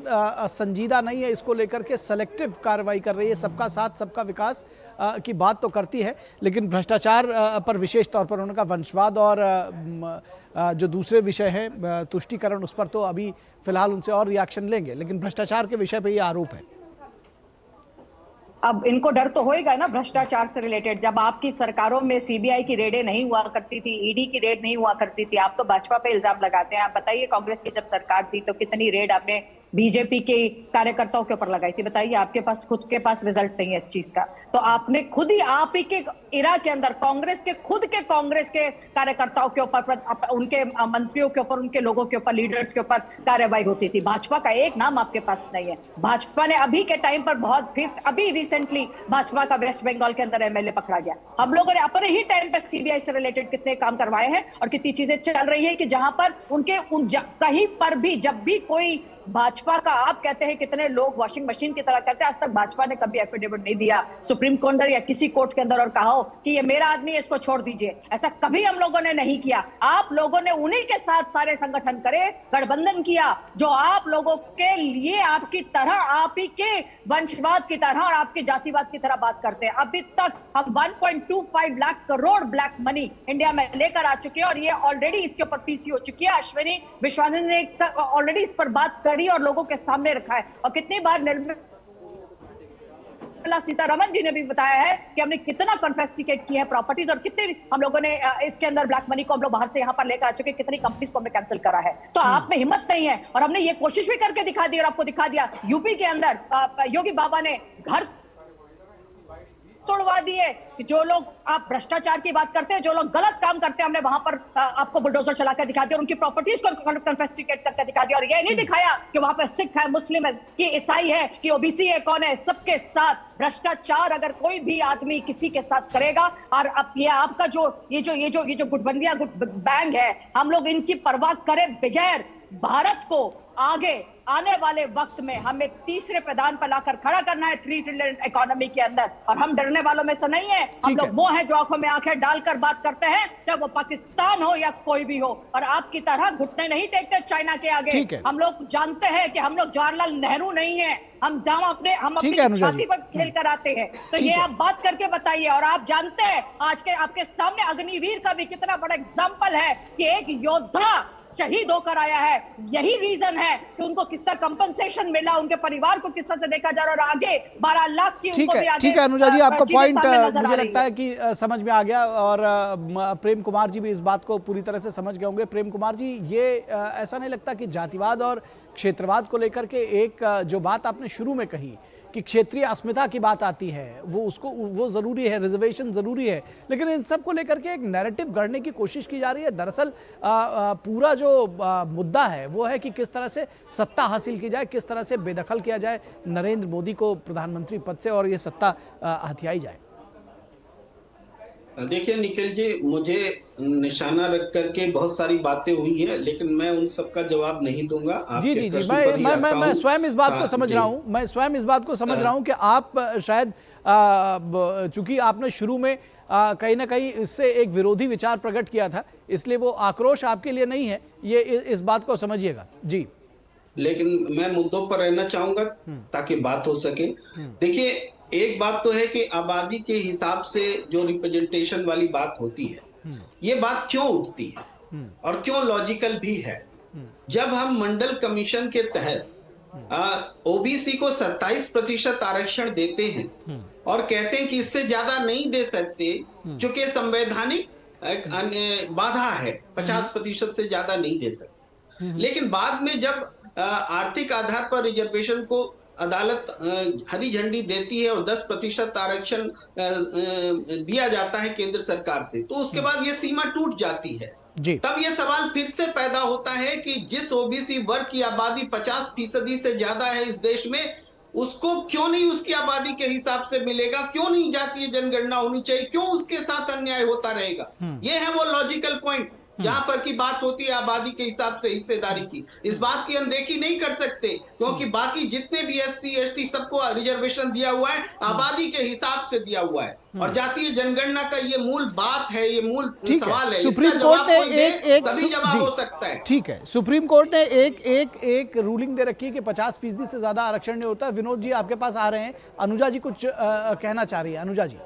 संजीदा नहीं है इसको लेकर के, सेलेक्टिव कार्रवाई कर रही है। सबका साथ सबका विकास की बात तो करती है, लेकिन भ्रष्टाचार पर विशेष तौर पर उनका वंशवाद और जो दूसरे विषय हैं तुष्टीकरण, उस पर तो अभी फिलहाल उनसे और रिएक्शन लेंगे, लेकिन भ्रष्टाचार के विषय पर ये आरोप है। अब इनको डर तो होएगा ना भ्रष्टाचार से रिलेटेड। जब आपकी सरकारों में CBI की रेडें नहीं हुआ करती थी, ED की रेड नहीं हुआ करती थी, आप तो भाजपा पे इल्जाम लगाते हैं। आप बताइए कांग्रेस की जब सरकार थी तो कितनी रेड आपने बीजेपी के कार्यकर्ताओं के ऊपर लगाई थी? बताइए, आपके पास खुद के पास रिजल्ट नहीं है इस चीज का, तो आपने खुद ही आप ही के इरा के अंदर कांग्रेस के कार्यकर्ताओं के ऊपर, उनके मंत्रियों के ऊपर, उनके लोगों के ऊपर, लीडर्स के ऊपर कार्रवाई होती थी। भाजपा का एक नाम आपके पास नहीं है। भाजपा ने अभी के टाइम पर अभी रिसेंटली भाजपा का वेस्ट बंगाल के अंदर MLA पकड़ा गया। हम लोगों ने अपने ही टाइम पर CBI से रिलेटेड कितने काम करवाए हैं और कितनी चीजें चल रही है कि जहां पर कहीं पर भी जब भी कोई भाजपा का, आप कहते हैं कितने लोग वॉशिंग मशीन की तरह करते हैं, आज तक भाजपा ने कभी एफिडेविट नहीं दिया सुप्रीम कोर्ट या किसी कोर्ट के अंदर और कहा हो कि ये मेरा आदमी है, इसको छोड़ दीजिए। ऐसा कभी हम लोगों ने नहीं किया। आप लोगों ने उन्हीं के साथ सारे संगठन करे, गठबंधन किया, जो आप लोगों के लिए आपकी तरह, आप ही के वंशवाद की तरह और आपके जातिवाद की तरह बात करते हैं। अभी तक हम 1.25 lakh crore black money India में लेकर आ चुके हैं और ये ऑलरेडी इसके ऊपर PC हो चुकी है। अश्विनी विश्वास ने ऑलरेडी इस पर बात करी और लोगों के सामने रखा है। और कितनी बार निर्मला सीतारमण जी ने भी बताया है कि हमने कितना कॉन्फिस्केट किया है प्रॉपर्टीज और कितने हम लोगों ने इसके अंदर ब्लैक मनी को हम लोग बाहर से यहां पर लेकर आ चुके, कितनी कंपनीज को हमने कैंसिल करा है। तो आप में हिम्मत नहीं है और हमने ये कोशिश भी करके दिखा दी और आपको दिखा दिया। यूपी के अंदर योगी बाबा ने घर तोड़वा दिए कि जो लोग आप भ्रष्टाचार की बात करते हैं, जो लोग गलत काम करते हैं, हमने वहां पर आपको बुलडोजर चलाकर दिखा दिया और उनकी प्रॉपर्टीज को कॉन्फिस्केट करके दिखा दिया। और ये नहीं दिखाया कि वहां पर सिख है, मुस्लिम है, कि ईसाई है, कि OBC है, कौन है, सबके साथ भ्रष्टाचार अगर कोई भी आदमी किसी के साथ करेगा। और अब ये आपका ये जो गुटबंदिया बैंग है, हम लोग इनकी परवाह करे बगैर भारत को आगे आने वाले वक्त में हमें तीसरे पैदान पर लाकर खड़ा करना है 3 ट्रिलियन इकोनॉमी के अंदर। और हम डरने वालों में से नहीं है। हम लोग वो हैं जो आंखों में आंखें डालकर बात करते हैं, चाहे वो पाकिस्तान हो या कोई भी हो। और आपकी तरह घुटने नहीं टेकते चाइना के आगे। हम लोग जानते हैं कि हम लोग जवाहरलाल नेहरू नहीं है। हम अपनी छाती पर खेल कर आते हैं। तो ये आप बात करके बताइए। और आप जानते हैं आज के आपके सामने अग्निवीर का भी कितना बड़ा एग्जाम्पल है कि एक योद्धा शहीद होकर आया है। यही रीजन है कि उनको किस तरह कंपनसेशन मिला, उनके परिवार को किस तरह से देखा जा रहा है और आगे 12 लाख की उनको भी आगे। ठीक है अनुजा जी, आपका पॉइंट मुझे लगता है कि समझ में आ गया और प्रेम कुमार जी भी इस बात को पूरी तरह से समझ गए होंगे। प्रेम कुमार जी, ये ऐसा नहीं लगता कि जातिवाद और क्षेत्रवाद को लेकर के एक जो बात आपने शुरू में कही कि क्षेत्रीय अस्मिता की बात आती है, वो जरूरी है, रिजर्वेशन जरूरी है, लेकिन इन सब को लेकर के एक नैरेटिव गढ़ने की कोशिश की जा रही है। दरअसल पूरा जो मुद्दा है वो है कि किस तरह से सत्ता हासिल की जाए, किस तरह से बेदखल किया जाए नरेंद्र मोदी को प्रधानमंत्री पद से और ये सत्ता हथियाई जाए। देखिए निखिल जी, मुझे निशाना रख करके बहुत सारी बातें हुई है, लेकिन मैं उन सबका जवाब नहीं दूंगा। जी जी जी, मैं स्वयं इस बात को समझ रहा हूँ, मैं स्वयं इस बात को समझ रहा हूँ कि आप शायद चूंकि आपने शुरू में कहीं ना कहीं इससे एक विरोधी विचार प्रकट किया था, इसलिए वो आक्रोश आपके लिए नहीं है, ये इस बात को समझिएगा जी। लेकिन मैं मुद्दों पर रहना चाहूंगा ताकि बात हो सके। देखिए, एक बात तो है कि आबादी के हिसाब से जो रिप्रेजेंटेशन वाली बात होती है, ये बात क्यों उठती है और क्यों लॉजिकल भी है। जब हम मंडल कमीशन के तहत ओबीसी को 27% आरक्षण देते हैं और कहते हैं कि इससे ज्यादा नहीं दे सकते, चूंकि संवैधानिक बाधा है, 50% से ज्यादा नहीं दे सकते। लेकिन बाद में जब आर्थिक आधार पर रिजर्वेशन को अदालत हरी झंडी देती है और 10% आरक्षण दिया जाता है केंद्र सरकार से, तो उसके बाद ये सीमा टूट जाती है। तब ये सवाल फिर से पैदा होता है कि जिस ओबीसी वर्ग की आबादी 50% से ज्यादा है इस देश में, उसको क्यों नहीं उसकी आबादी के हिसाब से मिलेगा, क्यों नहीं जातीय जनगणना होनी चाहिए, क्यों उसके साथ अन्याय होता रहेगा। ये है वो लॉजिकल पॉइंट जहां पर की बात होती है आबादी के हिसाब से हिस्सेदारी की। इस बात की अनदेखी नहीं कर सकते, क्योंकि बाकी जितने भी एससी एसटी सबको रिजर्वेशन दिया हुआ है, आबादी के हिसाब से दिया हुआ है। और जातीय जनगणना का ये मूल बात है, ये मूल सवाल है। सुप्रीम कोर्ट ने तभी जवाब हो सकता है। ठीक है, सुप्रीम कोर्ट ने एक रूलिंग दे रखी है कि 50% से ज्यादा आरक्षण नहीं होता। विनोद जी आपके पास आ रहे हैं, अनुजा जी कुछ कहना चाह रही है। अनुजा जी,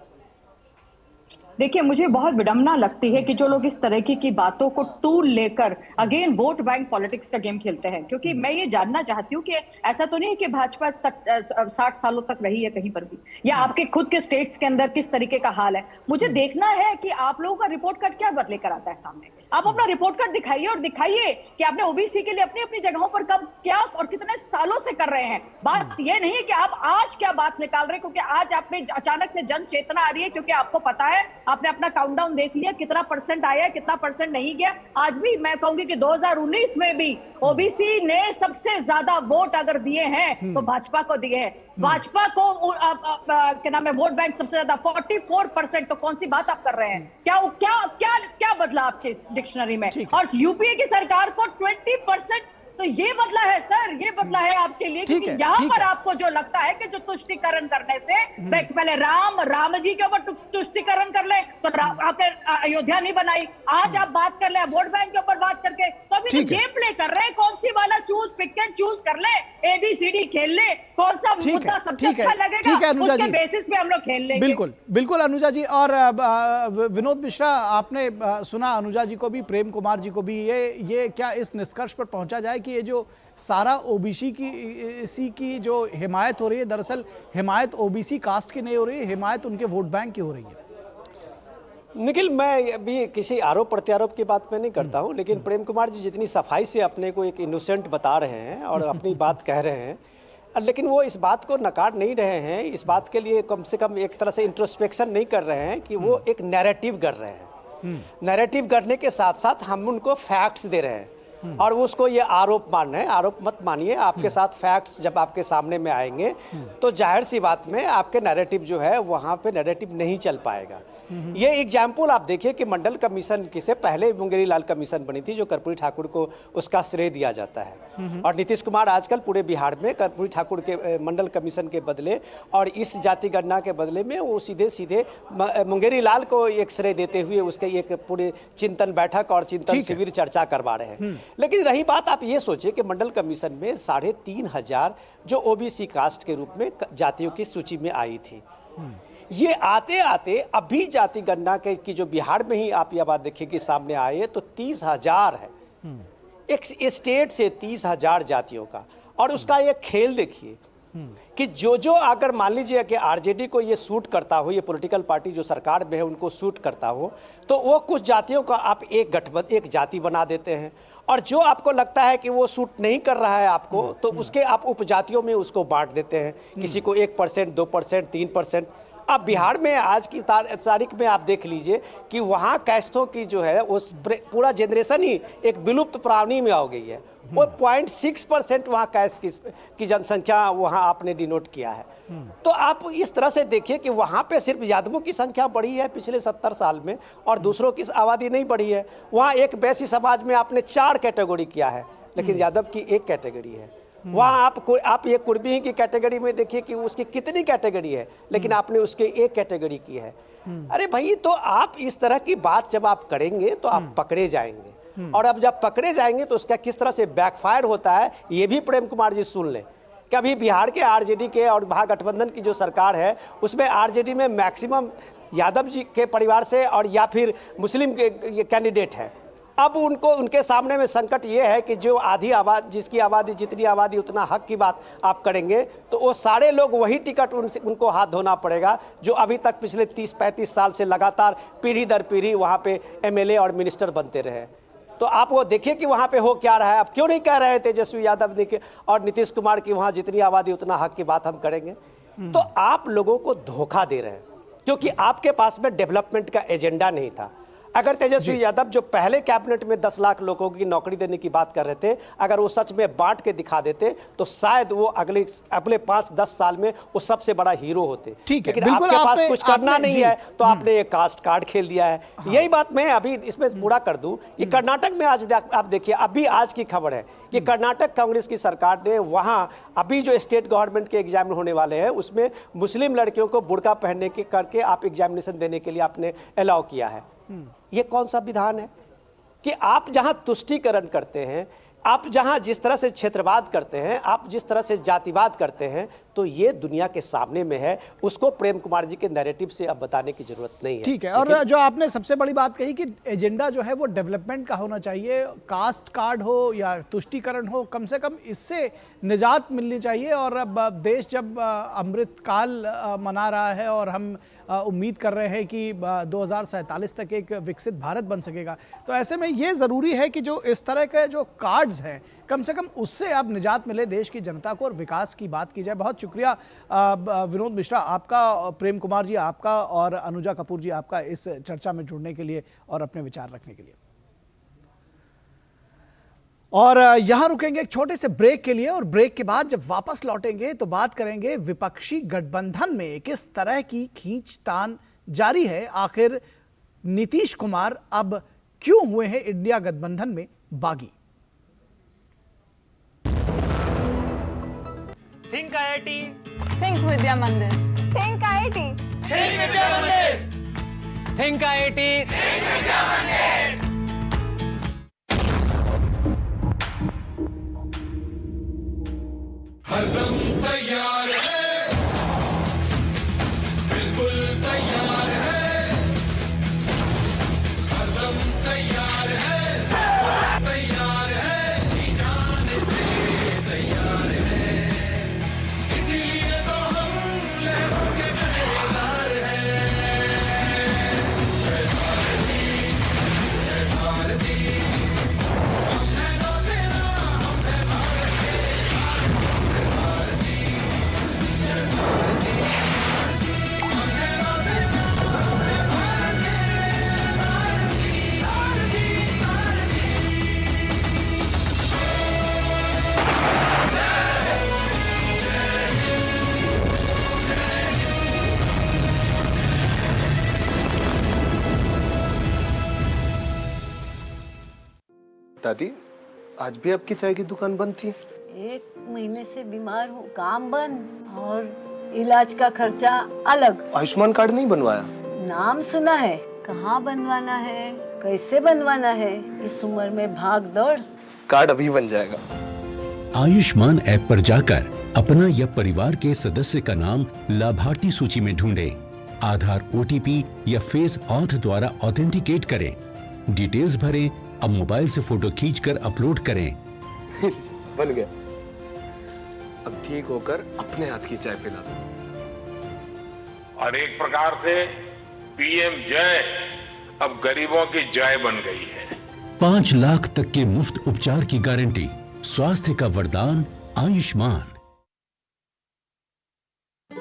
देखिए, मुझे बहुत विडंबना लगती है कि जो लोग इस तरह की बातों को टूल लेकर अगेन वोट बैंक पॉलिटिक्स का गेम खेलते हैं, क्योंकि मैं ये जानना चाहती हूँ कि ऐसा तो नहीं है कि भाजपा 60 सालों तक रही है कहीं पर भी, या आपके खुद के स्टेट्स के अंदर किस तरीके का हाल है। मुझे देखना है कि आप लोगों का रिपोर्ट कार्ड क्या बदले कर आता है सामने। आप अपना रिपोर्ट कार्ड दिखाइए और दिखाइए कि आपने ओबीसी के लिए अपनी अपनी जगहों पर कब क्या और कितने सालों से कर रहे हैं। बात ये नहीं है कि आप आज क्या बात निकाल रहे हैं, क्योंकि आज आप में अचानक से जन चेतना आ रही है, क्योंकि आपको पता है, आपने अपना काउंटडाउन देख लिया, कितना परसेंट आया, कितना परसेंट नहीं गया। आज भी मैं कहूंगी कि 2019 में भी ओबीसी ने सबसे ज्यादा वोट अगर दिए हैं तो भाजपा को दिए हैं। भाजपा को क्या नाम है, वोट बैंक सबसे ज्यादा 44%। तो कौन सी बात आप कर रहे हैं? क्या क्या क्या क्या बदला आपके डिक्शनरी में? और यूपीए की सरकार को 20%, तो ये बदला है सर, ये बदला है आपके लिए, क्योंकि यहाँ पर आपको जो लगता है कि जो तुष्टिकरण करने से पहले राम जी के ऊपर तुष्टिकरण कर ले, तो आपने अयोध्या नहीं बनाई। आज आप बात कर ले वोट बैंक के ऊपर बात करके, तो अभी तो गेम प्ले कर रहे हैं, कौन सी वाला चूज पिक एंड चूज कर ले, ABCD खेल ले, कौन सा मुद्दा सबसे अच्छा लगेगा उसके बेसिस पे हम लोग खेल लेंगे। बिल्कुल बिल्कुल अनुजा जी। और विनोद मिश्रा, आपने सुना अनुजा जी को भी, प्रेम कुमार जी को भी, ये क्या इस निष्कर्ष पर पहुंचा जाए कि ये जो सारा ओबीसी की जो हिमायत हो रही है, दरअसल हिमायत ओबीसी कास्ट की नहीं हो रही है, हिमायत उनके वोट बैंक की हो रही है? निखिल, मैं अभी किसी आरोप प्रत्यारोप की बात मैं नहीं करता हूं, लेकिन प्रेम कुमार जी जितनी सफाई से अपने को एक इनोसेंट बता रहे हैं और अपनी बात कह रहे हैं, लेकिन वो इस बात को नकार नहीं रहे हैं, इस बात के लिए कम से कम एक तरह से इंट्रोस्पेक्शन नहीं कर रहे हैं कि वो एक नैरेटिव कर रहे हैं। नैरेटिव करने के साथ साथ हम उनको फैक्ट्स दे रहे हैं और उसको ये आरोप मान रहे हैं। आरोप मत मानिए, आपके साथ फैक्ट्स जब आपके सामने में आएंगे तो जाहिर सी बात में आपके नैरेटिव जो है वहाँ पे नैरेटिव नहीं चल पाएगा। ये एग्जाम्पल आप देखिए कि मंडल कमीशन की से पहले मुंगेरी लाल कमीशन बनी थी, जो कर्पूरी ठाकुर को उसका श्रेय दिया जाता है, और नीतीश कुमार आजकल पूरे बिहार में कर्पूरी ठाकुर के मंडल कमीशन के बदले और इस जाति गणना के बदले में वो सीधे सीधे मुंगेरी लाल को एक श्रेय देते हुए उसके एक पूरे चिंतन बैठक और चिंतन शिविर चर्चा करवा रहे हैं। लेकिन रही बात, आप ये सोचिए कि मंडल कमीशन में 3,500 जो ओबीसी कास्ट के रूप में जातियों की सूची में आई थी, ये आते आते अभी जाति गणना की जो बिहार में ही आप यह बात देखिए कि सामने आए तो 30,000 है, एक स्टेट से 30,000 जातियों का। और उसका ये खेल देखिए कि जो अगर मान लीजिए कि आरजेडी को ये सूट करता हो, ये पॉलिटिकल पार्टी जो सरकार में है उनको सूट करता हो, तो वो कुछ जातियों का आप एक जाति बना देते हैं, और जो आपको लगता है कि वो सूट नहीं कर रहा है आपको, तो उसके आप उपजातियों में उसको बांट देते हैं, किसी को 1%, 2%, 3%। अब बिहार में आज की तारीख में आप देख लीजिए कि वहाँ कैस्थों की जो है उस पूरा जनरेशन ही एक विलुप्त प्राणी में हो गई है। वो 0.6% वहाँ कैस्ट की जनसंख्या वहाँ आपने डिनोट किया है। तो आप इस तरह से देखिए कि वहाँ पे सिर्फ यादवों की संख्या बढ़ी है पिछले 70 साल में और दूसरों की आबादी नहीं बढ़ी है। वहाँ एक वैश्य समाज में आपने 4 कैटेगरी किया है, लेकिन यादव की 1 कैटेगरी है। वहाँ आप ये कुर्मी की कैटेगरी में देखिए कि उसकी कितनी कैटेगरी है, लेकिन आपने उसके 1 कैटेगरी की है। अरे भाई, तो आप इस तरह की बात जब आप करेंगे तो आप पकड़े जाएंगे, और अब जब पकड़े जाएंगे तो उसका किस तरह से बैकफायर होता है ये भी प्रेम कुमार जी सुन लें। कि अभी बिहार के आरजेडी के और महागठबंधन की जो सरकार है उसमें आरजेडी में मैक्सिमम यादव जी के परिवार से और या फिर मुस्लिम के कैंडिडेट है। अब उनके सामने में संकट ये है कि जो आधी आबादी, जिसकी आबादी जितनी आबादी उतना हक की बात आप करेंगे तो वो सारे लोग वही टिकट उनको हाथ धोना पड़ेगा जो अभी तक पिछले 30-35 साल से लगातार पीढ़ी दर पीढ़ी वहाँ पे एमएलए और मिनिस्टर बनते रहे। तो आप वो देखिए कि वहाँ पे हो क्या रहा है। आप क्यों नहीं कह रहे तेजस्वी यादव और नीतीश कुमार की वहाँ जितनी आबादी उतना हक की बात हम करेंगे? तो आप लोगों को धोखा दे रहे हैं क्योंकि आपके पास में डेवलपमेंट का एजेंडा नहीं था। अगर तेजस्वी यादव जो पहले कैबिनेट में 10 लाख लोगों की नौकरी देने की बात कर रहे थे, अगर वो सच में बांट के दिखा देते तो शायद वो अगले 5-10 साल में वो सबसे बड़ा हीरो होते। ठीक है, लेकिन आपके पास कुछ करना नहीं है तो आपने एक कास्ट कार्ड खेल दिया है। यही बात मैं अभी इसमें पूरा कर दूं कि कर्नाटक में आज आप देखिए, अभी आज की खबर है कि कर्नाटक कांग्रेस की सरकार ने वहां अभी जो स्टेट गवर्नमेंट के एग्जाम होने वाले हैं उसमें मुस्लिम लड़कियों को बुर्का पहनने के करके आप एग्जामिनेशन देने के लिए आपने अलाउ किया है। ये कौन सा विधान है कि आप जहां तुष्टीकरण करते हैं, आप जहां जिस तरह से क्षेत्रवाद करते हैं, आप जिस तरह से जातिवाद करते हैं, तो ये दुनिया के सामने में है। उसको प्रेम कुमार जी के नैरेटिव से अब बताने की जरूरत नहीं है। ठीक है, और जो आपने सबसे बड़ी बात कही कि एजेंडा जो है वो डेवलपमेंट का होना चाहिए, कास्ट कार्ड हो या तुष्टीकरण हो, कम से कम इससे निजात मिलनी चाहिए। और अब देश जब अमृतकाल मना रहा है और हम उम्मीद कर रहे हैं कि 2047 तक एक विकसित भारत बन सकेगा, तो ऐसे में ये ज़रूरी है कि जो इस तरह के जो कार्ड्स हैं कम से कम उससे अब निजात मिले देश की जनता को और विकास की बात की जाए। बहुत शुक्रिया विनोद मिश्रा आपका, प्रेम कुमार जी आपका और अनुजा कपूर जी आपका इस चर्चा में जुड़ने के लिए और अपने विचार रखने के लिए। और यहां रुकेंगे एक छोटे से ब्रेक के लिए, और ब्रेक के बाद जब वापस लौटेंगे तो बात करेंगे विपक्षी गठबंधन में किस तरह की खींचतान जारी है। आखिर नीतीश कुमार अब क्यों हुए हैं इंडिया गठबंधन में बागी। थिंक आईआईटी, थिंक विद्या मंदिर, थिंक आईआईटी, थिंक विद्या मंदिर, थिंक आईआईटी, थिंक विद्या मंदिर। हरदम तैयार है, बिल्कुल तैयार है, हरदम तैयार है, तैयार है, जी जाने से तैयार है, इसीलिए तो हम लहरों के पहरेदार हैं। जय भारती, जय भारती, हम हैं नौसेना, हम हैं भारत के। दादी, आज भी आपकी चाय की दुकान बंद थी? 1 महीने से बीमार हूँ, काम बंद और इलाज का खर्चा अलग। आयुष्मान कार्ड नहीं बनवाया? नाम सुना है, कहाँ बनवाना है, कैसे बनवाना है, इस उम्र में भाग दौड़। कार्ड अभी बन जाएगा। आयुष्मान ऐप पर जाकर अपना या परिवार के सदस्य का नाम लाभार्थी सूची में ढूंढें, आधार, ओटीपी या फेस ऑथ द्वारा ऑथेंटिकेट करें, डिटेल्स भरें, अब मोबाइल से फोटो खींचकर अपलोड करें। बन गया। अब ठीक होकर अपने हाथ की चाय पिला दो। और एक प्रकार से पीएम जय अब गरीबों की जय बन गई है। 5 लाख तक के मुफ्त उपचार की गारंटी, स्वास्थ्य का वरदान आयुष्मान।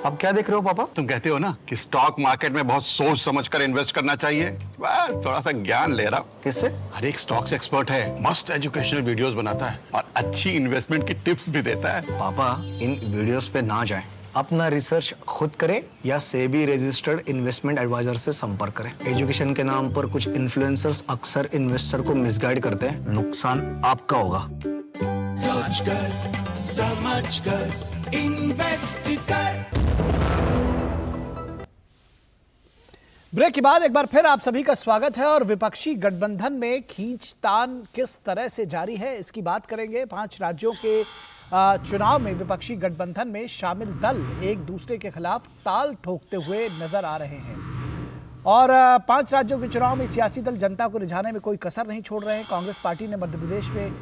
अब क्या देख रहे हो पापा? तुम कहते हो ना कि स्टॉक मार्केट में बहुत सोच समझकर इन्वेस्ट करना चाहिए, बस थोड़ा सा ज्ञान ले रहा हूँ। किससे? हर एक स्टॉक्स एक्सपर्ट है, मस्त एजुकेशनल वीडियोस बनाता है और अच्छी इन्वेस्टमेंट की टिप्स भी देता है। पापा इन वीडियोस पे ना जाएं, अपना रिसर्च खुद करें या सेबी रजिस्टर्ड इन्वेस्टमेंट एडवाइजर से संपर्क करें। एजुकेशन के नाम पर कुछ इन्फ्लुएंसर्स अक्सर इन्वेस्टर को मिसगाइड करते हैं, नुकसान आपका होगा। सोच कर समझ कर इन्वेस्ट कर। ब्रेक के बाद एक बार फिर आप सभी का स्वागत है और विपक्षी गठबंधन में खींचतान किस तरह से जारी है इसकी बात करेंगे। 5 राज्यों के चुनाव में विपक्षी गठबंधन में शामिल दल एक दूसरे के खिलाफ ताल ठोकते हुए नजर आ रहे हैं और 5 राज्यों के चुनाव में सियासी दल जनता को रिझाने में कोई कसर नहीं छोड़ रहे हैं। कांग्रेस पार्टी ने मध्य प्रदेश में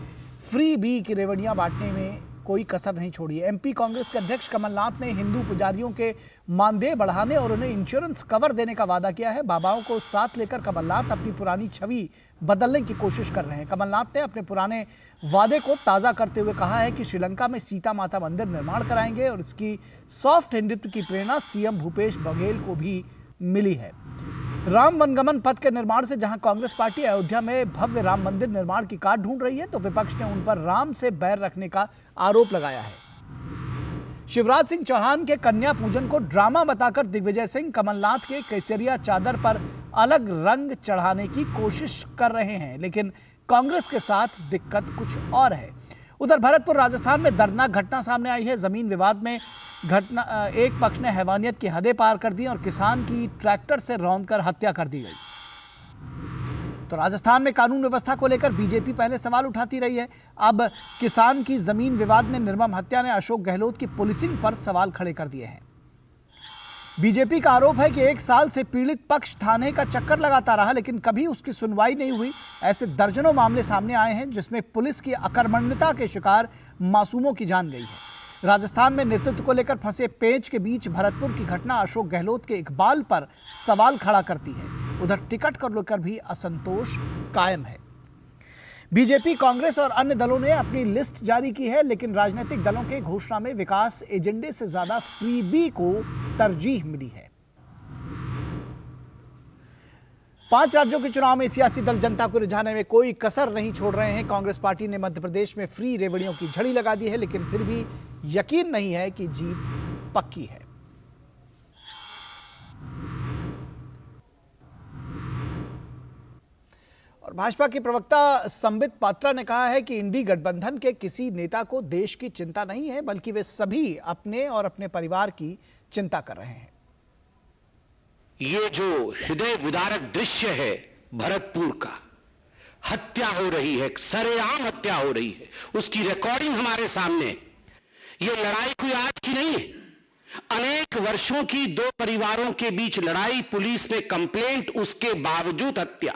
फ्री बी की रेवड़ियां बांटने में कोई कसर नहीं छोड़ी है। एमपी कांग्रेस के अध्यक्ष कमलनाथ ने हिंदू पुजारियों के मानदेय बढ़ाने और उन्हें इंश्योरेंस कवर देने का वादा किया है। बाबाओं को साथ लेकर कमलनाथ अपनी पुरानी छवि बदलने की कोशिश कर रहे हैं। कमलनाथ ने अपने पुराने वादे को ताज़ा करते हुए कहा है कि श्रीलंका में सीता माता मंदिर निर्माण कराएंगे और इसकी सॉफ्ट नृत्य की प्रेरणा सीएम भूपेश बघेल को भी मिली है। राम वनगमन पथ के निर्माण से जहां कांग्रेस पार्टी अयोध्या में भव्य राम मंदिर निर्माण की काट ढूंढ रही है, तो विपक्ष ने उन पर राम से बैर रखने का आरोप लगाया है। शिवराज सिंह चौहान के कन्या पूजन को ड्रामा बताकर दिग्विजय सिंह कमलनाथ के केसरिया चादर पर अलग रंग चढ़ाने की कोशिश कर रहे हैं, लेकिन कांग्रेस के साथ दिक्कत कुछ और है। उधर भरतपुर राजस्थान में दर्दनाक घटना सामने आई है। जमीन विवाद में एक पक्ष ने हैवानियत की हदें पार कर दी और किसान की ट्रैक्टर से रौंदकर हत्या कर दी गई। तो राजस्थान में कानून व्यवस्था को लेकर बीजेपी पहले सवाल उठाती रही है। अब किसान की जमीन विवाद में निर्मम हत्या ने अशोक गहलोत की पुलिसिंग पर सवाल खड़े कर दिए हैं। बीजेपी का आरोप है कि 1 साल से पीड़ित पक्ष थाने का चक्कर लगाता रहा, लेकिन कभी उसकी सुनवाई नहीं हुई। ऐसे दर्जनों मामले सामने आए हैं जिसमें पुलिस की अकर्मण्यता के शिकार मासूमों की जान गई है। राजस्थान में नेतृत्व को लेकर फंसे पेंच के बीच भरतपुर की घटना अशोक गहलोत के इकबाल पर सवाल खड़ा करती है। उधर टिकट को लेकर भी असंतोष कायम है। बीजेपी, कांग्रेस और अन्य दलों ने अपनी लिस्ट जारी की है, लेकिन राजनीतिक दलों के घोषणा में विकास एजेंडे से ज्यादा फ्रीबी को तरजीह मिली है। 5 राज्यों के चुनाव में सियासी दल जनता को रिझाने में कोई कसर नहीं छोड़ रहे हैं। कांग्रेस पार्टी ने मध्य प्रदेश में फ्री रेवड़ियों की झड़ी लगा दी है, लेकिन फिर भी यकीन नहीं है कि जीत पक्की है। और भाजपा की प्रवक्ता संबित पात्रा ने कहा है कि इंडी गठबंधन के किसी नेता को देश की चिंता नहीं है, बल्कि वे सभी अपने और अपने परिवार की चिंता कर रहे हैं। ये जो हृदय विदारक दृश्य है भरतपुर का, हत्या हो रही है, सरेआम हत्या हो रही है, उसकी रिकॉर्डिंग हमारे सामने। ये लड़ाई कोई आज की नहीं है, अनेक वर्षों की 2 परिवारों के बीच लड़ाई, पुलिस में कंप्लेंट, उसके बावजूद हत्या।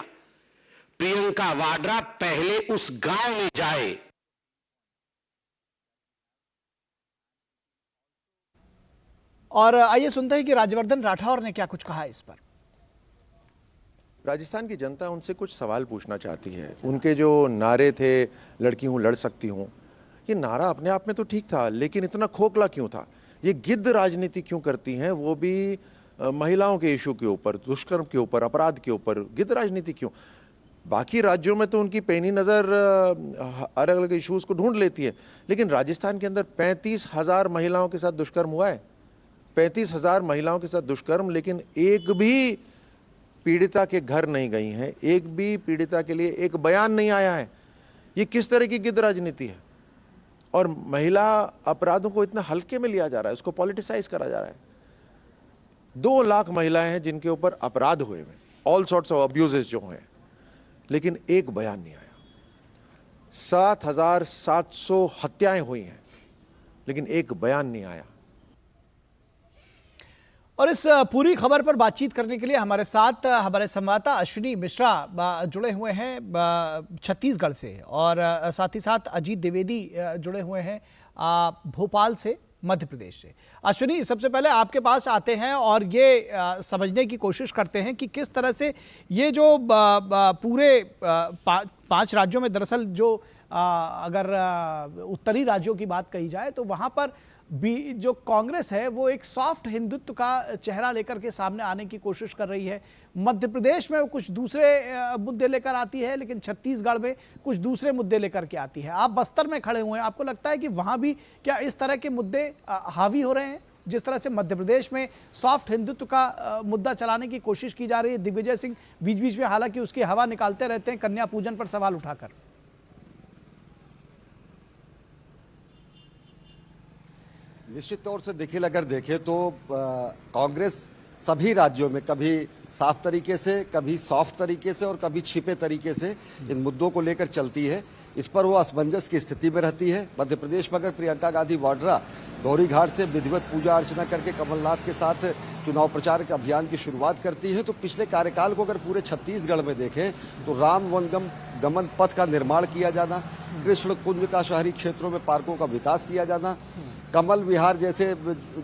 प्रियंका वाड्रा पहले उस गांव में जाए। और आइए सुनते हैं कि राज्यवर्धन राठौर ने क्या कुछ कहा इस पर। राजस्थान की जनता उनसे कुछ सवाल पूछना चाहती है। उनके जो नारे थे, लड़की हूं लड़ सकती हूं, ये नारा अपने आप में तो ठीक था, लेकिन इतना खोखला क्यों था? ये गिद्ध राजनीति क्यों करती हैं, वो भी महिलाओं के इशू के ऊपर, दुष्कर्म के ऊपर, अपराध के ऊपर? गिद्ध राजनीति क्यों? बाकी राज्यों में तो उनकी पैनी नज़र अलग अलग इश्यूज को ढूंढ लेती है, लेकिन राजस्थान के अंदर 35,000 महिलाओं के साथ दुष्कर्म हुआ है। 35,000 महिलाओं के साथ दुष्कर्म, लेकिन एक भी पीड़िता के घर नहीं गई हैं, एक भी पीड़िता के लिए एक बयान नहीं आया है। ये किस तरह की गिद्ध राजनीति है? और महिला अपराधों को इतना हल्के में लिया जा रहा है, उसको पॉलिटिसाइज करा जा रहा है। 2 लाख महिलाएं हैं जिनके ऊपर अपराध हुए हैं, ऑल सॉर्ट्स ऑफ अब्यूजेस जो हैं, लेकिन एक बयान नहीं आया। 7,700 हत्याएं हुई हैं, लेकिन एक बयान नहीं आया। और इस पूरी खबर पर बातचीत करने के लिए हमारे साथ हमारे संवाददाता अश्विनी मिश्रा जुड़े हुए हैं छत्तीसगढ़ से, और साथ ही साथ अजीत द्विवेदी जुड़े हुए हैं भोपाल से, मध्य प्रदेश से। अश्विनी, सबसे पहले आपके पास आते हैं और ये समझने की कोशिश करते हैं कि किस तरह से ये जो पूरे 5 राज्यों में दरअसल जो अगर उत्तरी राज्यों की बात कही जाए तो वहां पर भी जो कांग्रेस है वो एक सॉफ्ट हिंदुत्व का चेहरा लेकर के सामने आने की कोशिश कर रही है। मध्य प्रदेश में वो कुछ दूसरे मुद्दे लेकर आती है, लेकिन छत्तीसगढ़ में कुछ दूसरे मुद्दे लेकर के आती है। आप बस्तर में खड़े हुए हैं, आपको लगता है कि वहां भी क्या इस तरह के मुद्दे हावी हो रहे हैं? जिस तरह से मध्य प्रदेश में सॉफ्ट हिंदुत्व का मुद्दा चलाने की कोशिश की जा रही है, दिग्विजय सिंह बीच बीच में हालांकि उसकी हवा निकालते रहते हैं कन्या पूजन पर सवाल उठाकर। निश्चित तौर से देखिए, अगर देखें तो कांग्रेस सभी राज्यों में कभी साफ तरीके से, कभी सॉफ्ट तरीके से और कभी छिपे तरीके से इन मुद्दों को लेकर चलती है। इस पर वो असमंजस की स्थिति में रहती है। मध्य प्रदेश में अगर प्रियंका गांधी वाड्रा गौरी घाट से विधिवत पूजा अर्चना करके कमलनाथ के साथ चुनाव प्रचार के अभियान की शुरुआत करती है, तो पिछले कार्यकाल को अगर पूरे छत्तीसगढ़ में देखें तो राम वनगम गमन पथ का निर्माण किया जाना, कृष्ण कुंज का शहरी क्षेत्रों में पार्कों का विकास किया जाना, कमल विहार जैसे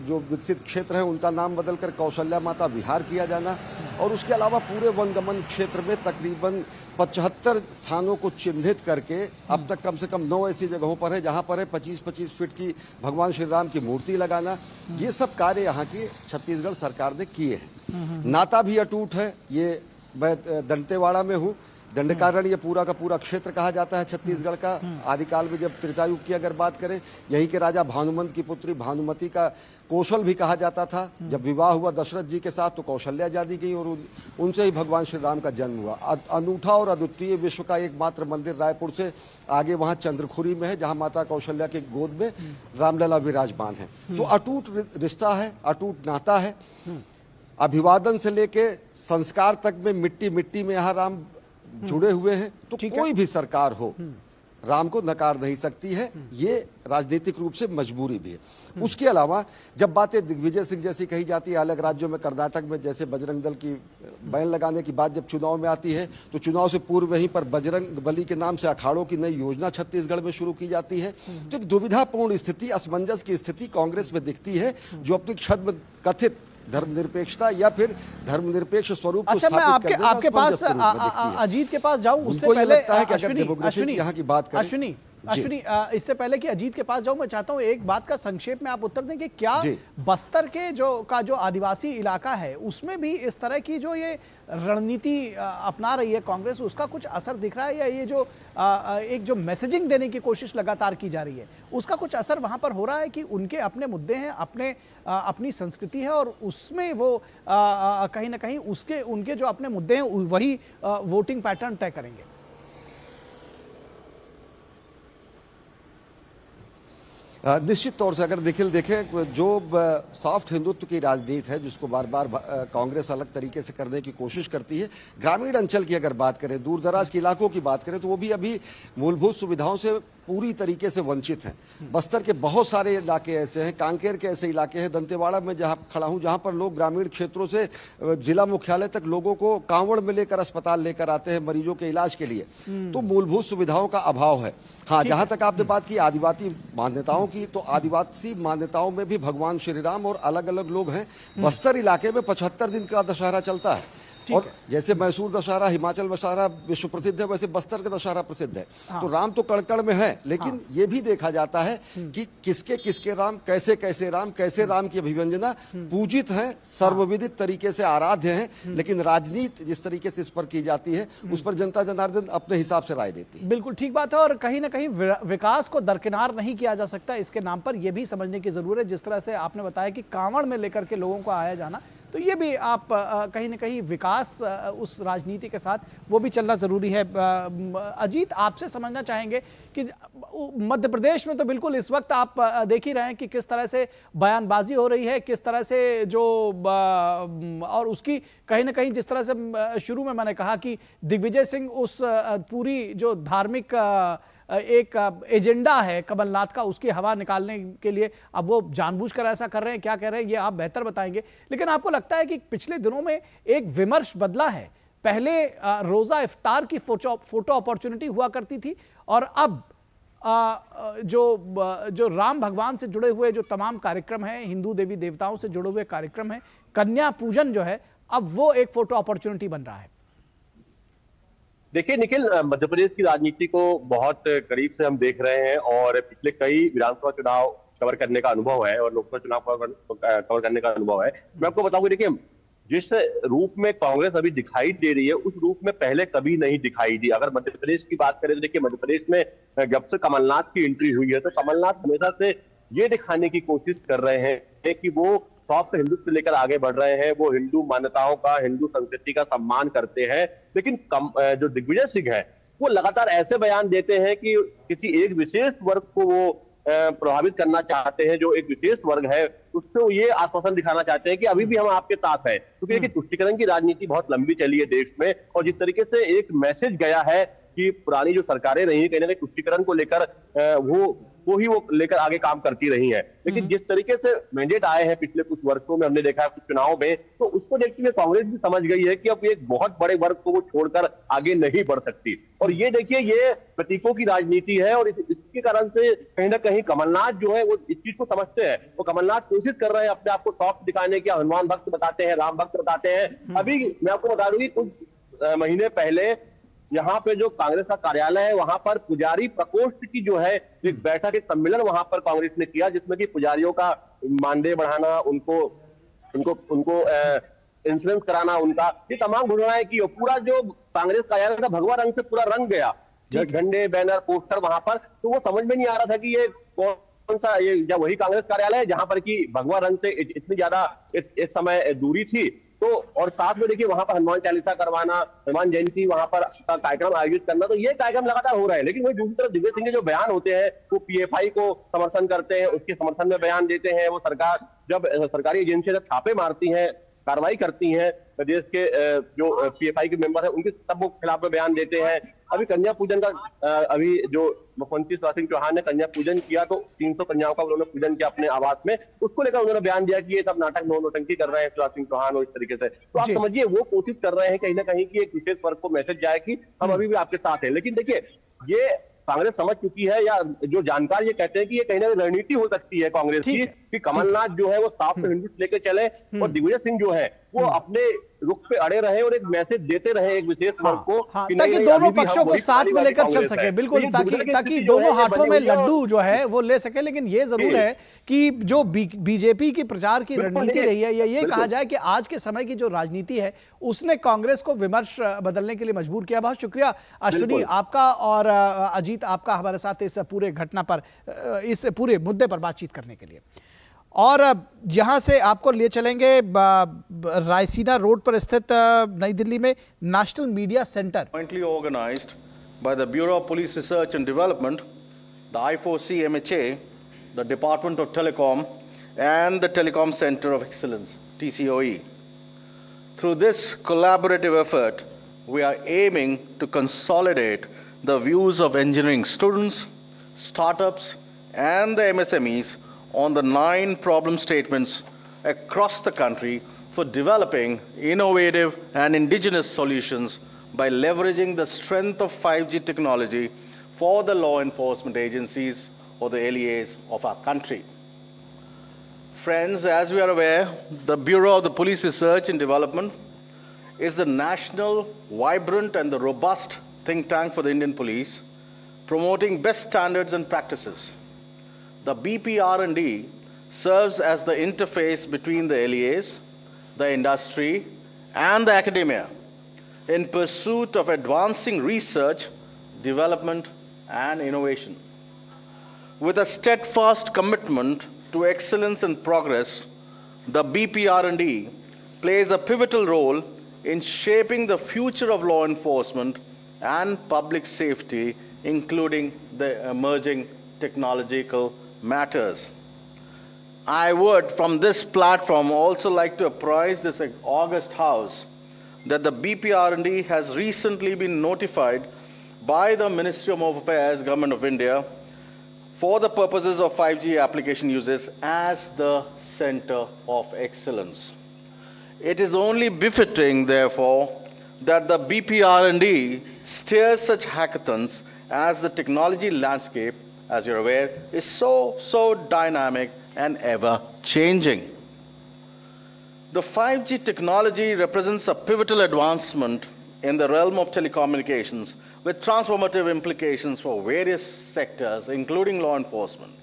जो विकसित क्षेत्र हैं उनका नाम बदलकर कौशल्या माता विहार किया जाना, और उसके अलावा पूरे वनगमन क्षेत्र में तकरीबन 75 स्थानों को चिन्हित करके अब तक कम से कम 9 ऐसी जगहों पर है जहां पर है 25-25 फीट की भगवान श्री राम की मूर्ति लगाना। ये सब कार्य यहाँ की छत्तीसगढ़ सरकार ने किए हैं। नाता भी अटूट है। ये मैं दंतेवाड़ा में हूँ, दंडकारण्य ये पूरा का पूरा क्षेत्र कहा जाता है छत्तीसगढ़ का। आदिकाल में जब त्रेतायुग की अगर बात करें, यहीं के राजा भानुमंत की पुत्री भानुमति का कौशल भी कहा जाता था। जब विवाह हुआ दशरथ जी के साथ तो कौशल्या जादी गई और उनसे ही भगवान श्री राम का जन्म हुआ। अनूठा और अद्वितीय विश्व का एकमात्र मंदिर रायपुर से आगे वहाँ चंद्रखुरी में है, जहाँ माता कौशल्या के गोद में रामलला विराजमान है। तो अटूट रिश्ता है, अटूट नाता है। अभिवादन से लेके संस्कार तक में मिट्टी मिट्टी में यहाँ राम जुड़े हुए हैं। तो कोई भी सरकार हो राम को नकार नहीं सकती है। ये राजनीतिक रूप से मजबूरी भी है। उसके अलावा जब बातें दिग्विजय सिंह जैसी कही जाती है, अलग राज्यों में कर्नाटक में जैसे बजरंग दल की बैन लगाने की बात जब चुनाव में आती है, तो चुनाव से पूर्व वहीं पर बजरंग बली के नाम से अखाड़ों की नई योजना छत्तीसगढ़ में शुरू की जाती है। तो एक दुविधापूर्ण स्थिति, असमंजस की स्थिति कांग्रेस में दिखती है, जो अपनी छद्म कथित धर्मनिरपेक्षता या फिर धर्मनिरपेक्ष स्वरूप को अच्छा, मैं आपके पास अजीत के पास जाऊं उससे पहले अश्विनी, इससे पहले कि अजीत के पास जाऊं, मैं चाहता हूं एक बात का संक्षेप में आप उत्तर दें कि क्या बस्तर के जो आदिवासी इलाका है उसमें भी इस तरह की जो ये रणनीति अपना रही है कांग्रेस, उसका कुछ असर दिख रहा है, या ये जो एक जो मैसेजिंग देने की कोशिश लगातार की जा रही है उसका कुछ असर वहां पर हो रहा है कि उनके अपने मुद्दे हैं, अपनी संस्कृति है और उसमें वो कहीं ना कहीं उनके जो अपने मुद्दे हैं वही वोटिंग पैटर्न तय करेंगे? निश्चित तौर से अगर देखें जो सॉफ्ट हिंदुत्व की राजनीति है जिसको बार बार कांग्रेस अलग तरीके से करने की कोशिश करती है, ग्रामीण अंचल की अगर बात करें, दूर दराज के इलाकों की बात करें, तो वो भी अभी मूलभूत सुविधाओं से पूरी तरीके से वंचित हैं। बस्तर के बहुत सारे इलाके ऐसे हैं, कांकेर के ऐसे इलाके हैं, दंतेवाड़ा में जहां खड़ा हूं जहां पर लोग ग्रामीण क्षेत्रों से जिला मुख्यालय तक लोगों को कांवड़ में लेकर अस्पताल लेकर आते हैं मरीजों के इलाज के लिए। तो मूलभूत सुविधाओं का अभाव है। हाँ, जहां तक आपने बात की आदिवासी मान्यताओं की, तो आदिवासी मान्यताओं में भी भगवान श्री राम और अलग अलग लोग हैं। बस्तर इलाके में 75 दिन का दशहरा चलता है, और जैसे मैसूर दशहरा, हिमाचल दशहरा विश्व प्रसिद्ध है, वैसे बस्तर का दशहरा प्रसिद्ध है। तो राम तो कण-कण में है, लेकिन ये भी देखा जाता है कि किसके किसके राम, कैसे राम की अभिव्यंजना पूजित है, सर्वविदित तरीके से आराध्य हैं। लेकिन राजनीति जिस तरीके से इस पर की जाती है उस पर जनता जनार्दन अपने हिसाब से राय देती है। बिल्कुल ठीक बात है, और कहीं ना कहीं विकास को दरकिनार नहीं किया जा सकता इसके नाम पर, यह भी समझने की जरूरत है। जिस तरह से आपने बताया कि कांवड़ में लेकर के लोगों को आया जाना, तो ये भी आप कहीं ना कहीं विकास उस राजनीति के साथ वो भी चलना जरूरी है। अजीत, आपसे समझना चाहेंगे कि मध्य प्रदेश में तो बिल्कुल इस वक्त आप देख ही रहे हैं कि किस तरह से बयानबाजी हो रही है, किस तरह से जो और उसकी कहीं ना कहीं जिस तरह से शुरू में मैंने कहा कि दिग्विजय सिंह उस पूरी जो धार्मिक एक एजेंडा है कमलनाथ का, उसकी हवा निकालने के लिए अब वो जानबूझकर ऐसा कर रहे हैं, क्या कह रहे हैं ये आप बेहतर बताएंगे। लेकिन आपको लगता है कि पिछले दिनों में एक विमर्श बदला है? पहले रोजा इफ्तार की फोटो अपॉर्चुनिटी हुआ करती थी, और अब जो राम भगवान से जुड़े हुए जो तमाम कार्यक्रम हैं, हिंदू देवी देवताओं से जुड़े हुए कार्यक्रम हैं, कन्या पूजन जो है, अब वो एक फोटो अपॉर्चुनिटी बन रहा है। देखिए निखिल, मध्य प्रदेश की राजनीति को बहुत करीब से हम देख रहे हैं और पिछले कई विधानसभा चुनाव कवर करने का अनुभव है और लोकसभा चुनाव कवर करने का अनुभव है। मैं आपको बताऊंगा, देखिए जिस रूप में कांग्रेस अभी दिखाई दे रही है उस रूप में पहले कभी नहीं दिखाई दी। अगर मध्य प्रदेश की बात करें तो देखिए मध्य प्रदेश में जब से कमलनाथ की एंट्री हुई है तो कमलनाथ हमेशा से ये दिखाने की कोशिश कर रहे हैं कि वो सॉफ्ट हिंदुत्व लेकर आगे बढ़ रहे हैं, वो हिंदू मान्यताओं का, हिंदू संस्कृति का सम्मान करते हैं। लेकिन जो दिग्विजय सिंह है वो लगातार ऐसे बयान देते हैं कि किसी एक विशेष वर्ग को वो प्रभावित करना चाहते हैं, जो एक विशेष वर्ग है उससे वो ये आश्वासन दिखाना चाहते हैं कि अभी भी हम आपके साथ हैं। क्योंकि देखिए तुष्टीकरण की राजनीति बहुत लंबी चली है देश में और जिस तरीके से एक मैसेज गया है कि पुरानी जो सरकारें रही कहीं ना कहीं तुष्टीकरण को लेकर वो लेकर आगे काम करती रही है। लेकिन जिस तरीके से मैंडेट आए हैं पिछले कुछ वर्षों में, हमने देखा है कुछ चुनाव में, तो उसको देखते हुए कांग्रेस भी समझ गई है कि अब एक बहुत बड़े वर्ग को वो छोड़कर आगे नहीं बढ़ सकती। और ये देखिए ये प्रतीकों की राजनीति है और इसके कारण से कहीं ना कहीं कमलनाथ जो है वो इस चीज को समझते हैं। वो कमलनाथ कोशिश कर रहे हैं अपने आप को सॉफ्ट दिखाने की, हनुमान भक्त बताते हैं, राम भक्त बताते हैं। अभी मैं आपको बता दूं कि कुछ महीने पहले यहाँ पे जो कांग्रेस का कार्यालय है वहां पर पुजारी प्रकोष्ठ की जो है एक बैठक, एक सम्मेलन वहां पर कांग्रेस ने किया जिसमें कि पुजारियों का मानदेय बढ़ाना, उनको इंश्योरेंस कराना, उनका ये तमाम घोषणाएं की। पूरा जो कांग्रेस कार्यालय का भगवा रंग से पूरा रंग गया, झंडे, बैनर, पोस्टर वहां पर। तो वो समझ में नहीं आ रहा था कि ये कौन सा, ये या वही कांग्रेस कार्यालय है जहां पर कि भगवा रंग से इतनी ज्यादा इस समय दूरी थी। तो और साथ में देखिए वहां पर हनुमान चालीसा करवाना, हनुमान जयंती वहां पर कार्यक्रम आयोजित करना, तो ये कार्यक्रम लगातार हो रहा है। लेकिन वही दूसरी तरफ दिग्विजय सिंह के जो बयान होते हैं वो पीएफआई को समर्थन करते हैं, उसके समर्थन में बयान देते हैं। वो सरकार जब सरकारी एजेंसियां जब छापे मारती हैं, कार्रवाई करती हैं, प्रदेश के जो पीएफआई के मेंबर है उनके सब खिलाफ में बयान देते हैं। अभी कन्या पूजन का अभी जो मुख्यमंत्री शिवराज सिंह चौहान ने कन्या पूजन किया तो 300 कन्याओं का उन्होंने पूजन किया अपने आवास में, उसको लेकर उन्होंने बयान दिया कि ये सब नाटक नौटंकी कर रहे हैं शिवराज सिंह चौहान और इस तरीके से। तो आप समझिए वो कोशिश कर रहे हैं कहीं ना कहीं कि एक विशेष वर्ग को मैसेज जाए कि हम अभी भी आपके साथ हैं। लेकिन देखिए ये कांग्रेस समझ चुकी है, या जो जानकार ये कहते हैं कि ये कहीं ना कहीं रणनीति हो सकती है कांग्रेस की कि कमलनाथ जो है वो साफ हिंदुत्व लेके चले और दिग्विजय सिंह जो है वो अपने रुख पे अड़े रहे और एक मैसेज देते रहे एक विशेष वर्ग को, ताकि दोनों पक्षों को साथ में लेकर चल सके। बिल्कुल, ताकि दोनों हाथों में लड्डू जो है वो ले सके। लेकिन ये जरूर है कि जो बीजेपी की प्रचार की रणनीति रही है, या ये कहा जाए कि आज के समय की जो राजनीति है उसने कांग्रेस को विमर्श बदलने के लिए मजबूर किया। बहुत शुक्रिया अश्विनी आपका और अजीत आपका हमारे साथ इस पूरे घटना पर, इस पूरे मुद्दे पर बातचीत करने के लिए। और यहां से आपको ले चलेंगे रायसीना रोड पर स्थित नई दिल्ली में national media centre. Jointly organized by the Bureau of Police Research and Development, the I4C MHA, the Department of Telecom and the Telecom Center of Excellence, TCOE. Through this collaborative effort, we are aiming to consolidate the views of engineering students, startups and the MSMEs on the 9 problem statements across the country for developing innovative and indigenous solutions by leveraging the strength of 5G technology for the law enforcement agencies or the LEAs of our country. Friends, as we are aware, the Bureau of the Police Research and Development is the national, vibrant and the robust think tank for the Indian police, promoting best standards and practices. The BPR&D serves as the interface between the LEAs, the industry, and the academia in pursuit of advancing research, development, and innovation. With a steadfast commitment to excellence and progress, the BPR&D plays a pivotal role in shaping the future of law enforcement and public safety, including the emerging technological matters. I would, from this platform, also like to apprise this august House that the BPR&D has recently been notified by the Ministry of Home Affairs, Government of India, for the purposes of 5G application uses as the Center of Excellence. It is only befitting, therefore, that the BPR&D steers such hackathons as the technology landscape, as you're aware, is so dynamic and ever-changing. The 5G technology represents a pivotal advancement in the realm of telecommunications with transformative implications for various sectors, including law enforcement.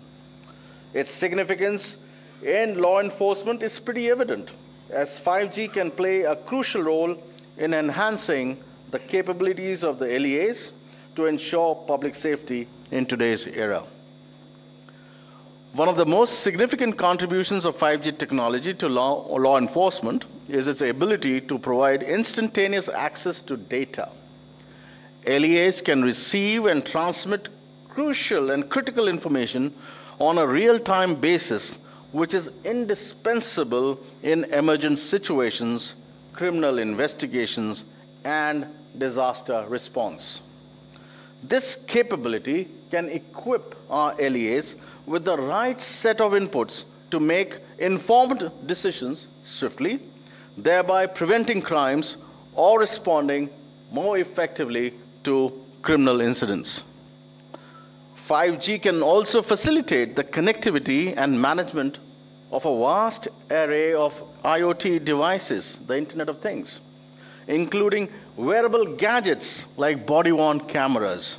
Its significance in law enforcement is pretty evident, as 5G can play a crucial role in enhancing the capabilities of the LEAs to ensure public safety in today's era. One of the most significant contributions of 5G technology to law enforcement is its ability to provide instantaneous access to data. LEAs can receive and transmit crucial and critical information on a real-time basis, which is indispensable in emergent situations, criminal investigations, and disaster response. This capability can equip our LEAs with the right set of inputs to make informed decisions swiftly, thereby preventing crimes or responding more effectively to criminal incidents. 5G can also facilitate the connectivity and management of a vast array of IoT devices, the Internet of Things, including wearable gadgets like body-worn cameras.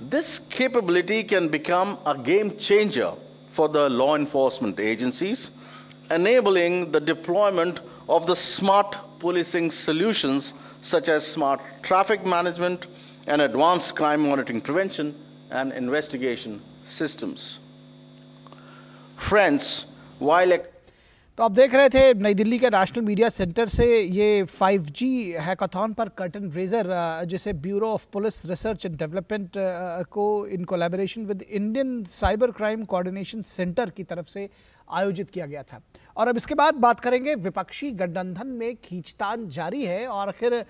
This capability can become a game changer for the law enforcement agencies, enabling the deployment of the smart policing solutions such as smart traffic management and advanced crime monitoring prevention and investigation systems. Friends, while तो आप देख रहे थे नई दिल्ली के national media centre से ये 5G hackathon पर कर्टन रेजर, जिसे bureau of police research and development को in collaboration with Indian cyber crime coordination centre की तरफ से आयोजित किया गया था। और अब इसके बाद बात करेंगे विपक्षी गठबंधन में खींचतान जारी है और आखिर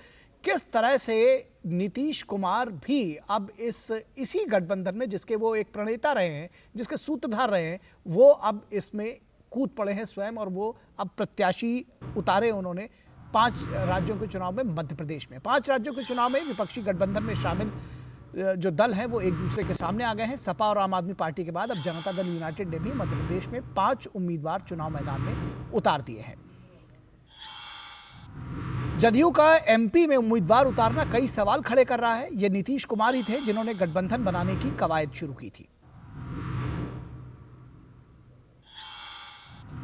किस तरह से नीतीश कुमार भी अब इसी गठबंधन में, जिसके वो एक प्रणेता रहे हैं, जिसके सूत्रधार रहे हैं, वो अब इसमें कूद पड़े हैं स्वयं और वो अब प्रत्याशी उतारे उन्होंने 5 राज्यों के चुनाव में। मध्य प्रदेश में 5 राज्यों के चुनाव में विपक्षी गठबंधन में शामिल जो दल हैं वो एक दूसरे के सामने आ गए हैं। सपा और आम आदमी पार्टी के बाद अब जनता दल यूनाइटेड ने भी मध्य प्रदेश में 5 उम्मीदवार चुनाव मैदान में उतार दिए हैं। जदयू का एमपी में उम्मीदवार उतारना कई सवाल खड़े कर रहा है। ये नीतीश कुमार ही थे जिन्होंने गठबंधन बनाने की कवायद शुरू की थी।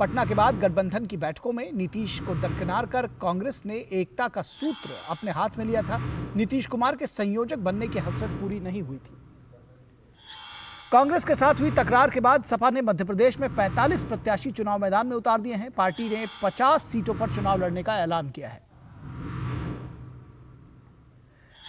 पटना के बाद गठबंधन की बैठकों में नीतीश को दरकिनार कर कांग्रेस ने एकता का सूत्र अपने हाथ में लिया था। नीतीश कुमार के संयोजक बनने की हसरत पूरी नहीं हुई थी। कांग्रेस के साथ हुई तकरार के बाद सपा ने मध्य प्रदेश में 45 प्रत्याशी चुनाव मैदान में उतार दिए हैं। पार्टी ने 50 सीटों पर चुनाव लड़ने का ऐलान किया है।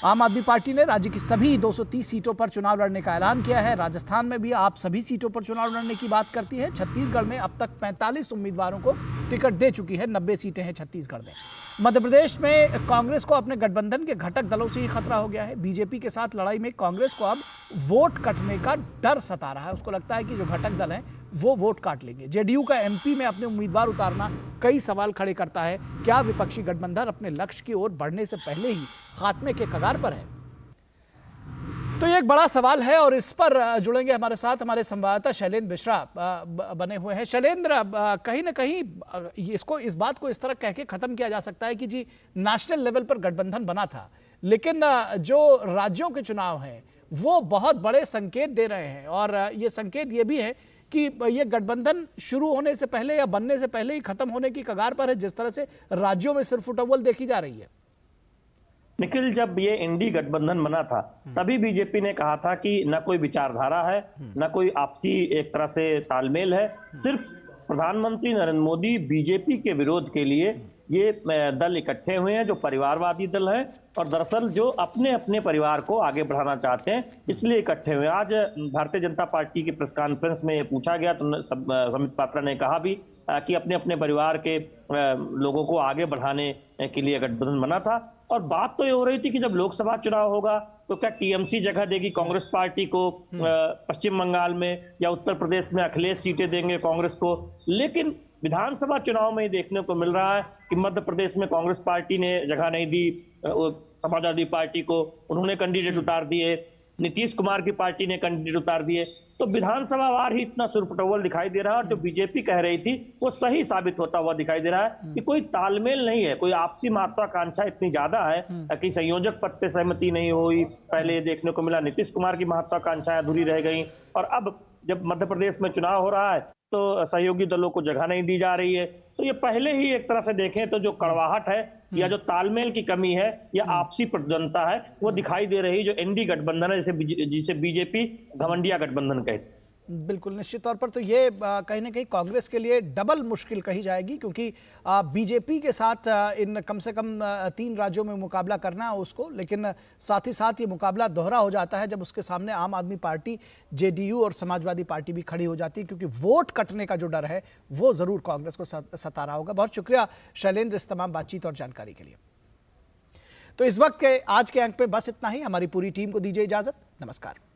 आम आदमी पार्टी ने राज्य की सभी 230 सीटों पर चुनाव लड़ने का ऐलान किया है। राजस्थान में भी आप सभी सीटों पर चुनाव लड़ने की बात करती है। छत्तीसगढ़ में अब तक 45 उम्मीदवारों को टिकट दे चुकी है। 90 सीटें हैं छत्तीसगढ़ में। मध्य प्रदेश में कांग्रेस को अपने गठबंधन के घटक दलों से ही खतरा हो गया है। बीजेपी के साथ लड़ाई में कांग्रेस को अब वोट कटने का डर सता रहा है। उसको लगता है कि जो घटक दल हैं वो वोट काट लेंगे। जेडीयू का एमपी में अपने उम्मीदवार उतारना कई सवाल खड़े करता है। क्या विपक्षी गठबंधन अपने लक्ष्य की ओर बढ़ने से पहले ही खात्मे के कगार पर है? तो ये एक बड़ा सवाल है और इस पर जुड़ेंगे हमारे साथ हमारे संवाददाता शैलेंद्र मिश्रा बने हुए हैं। शैलेंद्र, कहीं ना कहीं इस बात को इस तरह कह के खत्म किया जा सकता है कि जी नेशनल लेवल पर गठबंधन बना था, लेकिन जो राज्यों के चुनाव हैं वो बहुत बड़े संकेत दे रहे हैं और ये संकेत ये भी है कि ये गठबंधन शुरू होने से पहले या बनने से पहले ही खत्म होने की कगार पर है, जिस तरह से राज्यों में सिर्फ फुटबॉल देखी जा रही है। निखिल, जब ये इंडी गठबंधन बना था तभी बीजेपी ने कहा था कि न कोई विचारधारा है, न कोई आपसी एक तरह से तालमेल है, सिर्फ प्रधानमंत्री नरेंद्र मोदी बीजेपी के विरोध के लिए ये दल इकट्ठे हुए हैं जो परिवारवादी दल है और दरअसल जो अपने अपने परिवार को आगे बढ़ाना चाहते हैं, इसलिए इकट्ठे हुए। आज भारतीय जनता पार्टी की प्रेस कॉन्फ्रेंस में ये पूछा गया तो संबित पात्रा ने कहा भी कि अपने अपने परिवार के लोगों को आगे बढ़ाने के लिए गठबंधन बना था। और बात तो ये हो रही थी कि जब लोकसभा चुनाव होगा तो क्या टीएमसी जगह देगी कांग्रेस पार्टी को पश्चिम बंगाल में, या उत्तर प्रदेश में अखिलेश सीटें देंगे कांग्रेस को। लेकिन विधानसभा चुनाव में देखने को मिल रहा है कि मध्य प्रदेश में कांग्रेस पार्टी ने जगह नहीं दी समाजवादी पार्टी को, उन्होंने कैंडिडेट उतार दिए। नीतीश कुमार की पार्टी ने कैंडिडेट उतार दिए। तो विधानसभा वार ही इतना सुरपटोल दिखाई दे रहा है और जो बीजेपी कह रही थी वो सही साबित होता हुआ दिखाई दे रहा है कि कोई तालमेल नहीं है, कोई आपसी महत्वाकांक्षा इतनी ज्यादा है कि संयोजक पद पे सहमति नहीं हुई। पहले ये देखने को मिला नीतीश कुमार की महत्वाकांक्षाएं अधूरी रह गई और अब जब मध्य प्रदेश में चुनाव हो रहा है तो सहयोगी दलों को जगह नहीं दी जा रही है। तो ये पहले ही एक तरह से देखें तो जो कड़वाहट है या जो तालमेल की कमी है या आपसी प्रतिद्वंदता है वो दिखाई दे रही जो एनडी गठबंधन है, जिसे बीजेपी घमंडिया गठबंधन कहते। बिल्कुल निश्चित तौर पर तो ये कहीं ना कहीं कांग्रेस के लिए डबल मुश्किल कही जाएगी, क्योंकि बीजेपी के साथ इन कम से कम 3 राज्यों में मुकाबला करना है उसको, लेकिन साथ ही साथ ये मुकाबला दोहरा हो जाता है जब उसके सामने आम आदमी पार्टी, जेडीयू और समाजवादी पार्टी भी खड़ी हो जाती है, क्योंकि वोट कटने का जो डर है वो जरूर कांग्रेस को सता रहा होगा। बहुत शुक्रिया शैलेंद्र इस तमाम बातचीत और जानकारी के लिए। तो इस वक्त के आज के अंक पे बस इतना ही। हमारी पूरी टीम को दीजिए इजाजत। नमस्कार।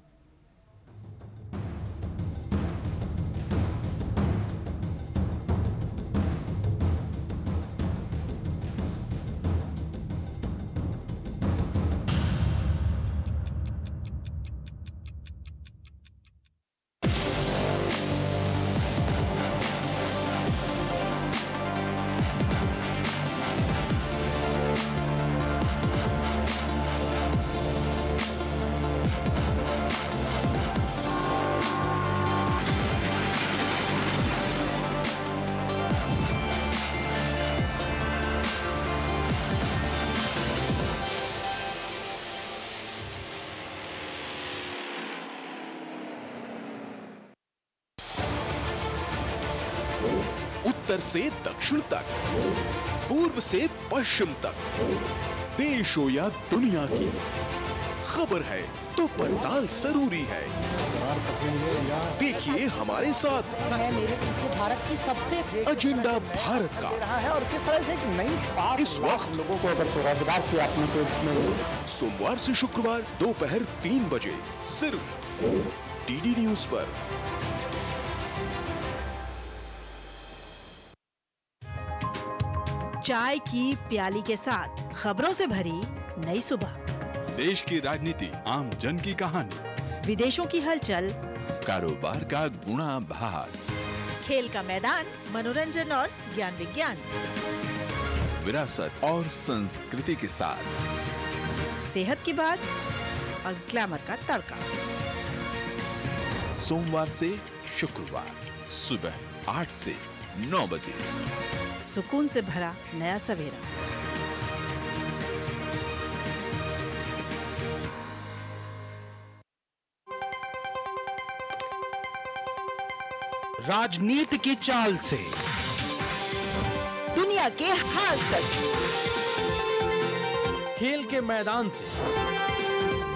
उत्तर से दक्षिण तक, पूर्व से पश्चिम तक, देश हो या दुनिया की खबर है तो पड़ताल जरूरी है। देखिए हमारे साथ मेरे पीछे भारत की सबसे एजेंडा भारत का है और किस तरह से एक नई शुरुआत इस वक्त लोगों को अगर स्वरोजगार से आपने तो इसमें सोमवार से शुक्रवार दोपहर 3 बजे सिर्फ डीडी न्यूज पर। चाय की प्याली के साथ खबरों से भरी नई सुबह, देश की राजनीति, आम जन की कहानी, विदेशों की हलचल, कारोबार का गुणा भाग, खेल का मैदान, मनोरंजन और ज्ञान विज्ञान, विरासत और संस्कृति के साथ सेहत की बात और ग्लैमर का तड़का। सोमवार से शुक्रवार सुबह 8 से 9 बजे। सुकून से भरा नया सवेरा। राजनीति की चाल से दुनिया के हाल तक, खेल के मैदान से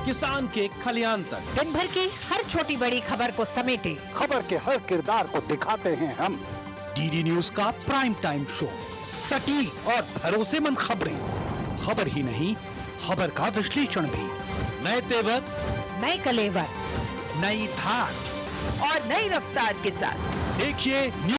किसान के खलियान तक, दिन भर की हर छोटी बड़ी खबर को समेटे खबर के हर किरदार को दिखाते हैं हम। डीडी न्यूज का प्राइम टाइम शो, सटीक और भरोसेमंद खबरें, खबर ही नहीं खबर का विश्लेषण भी, नए तेवर, नए कलेवर, नई धार और नई रफ्तार के साथ देखिए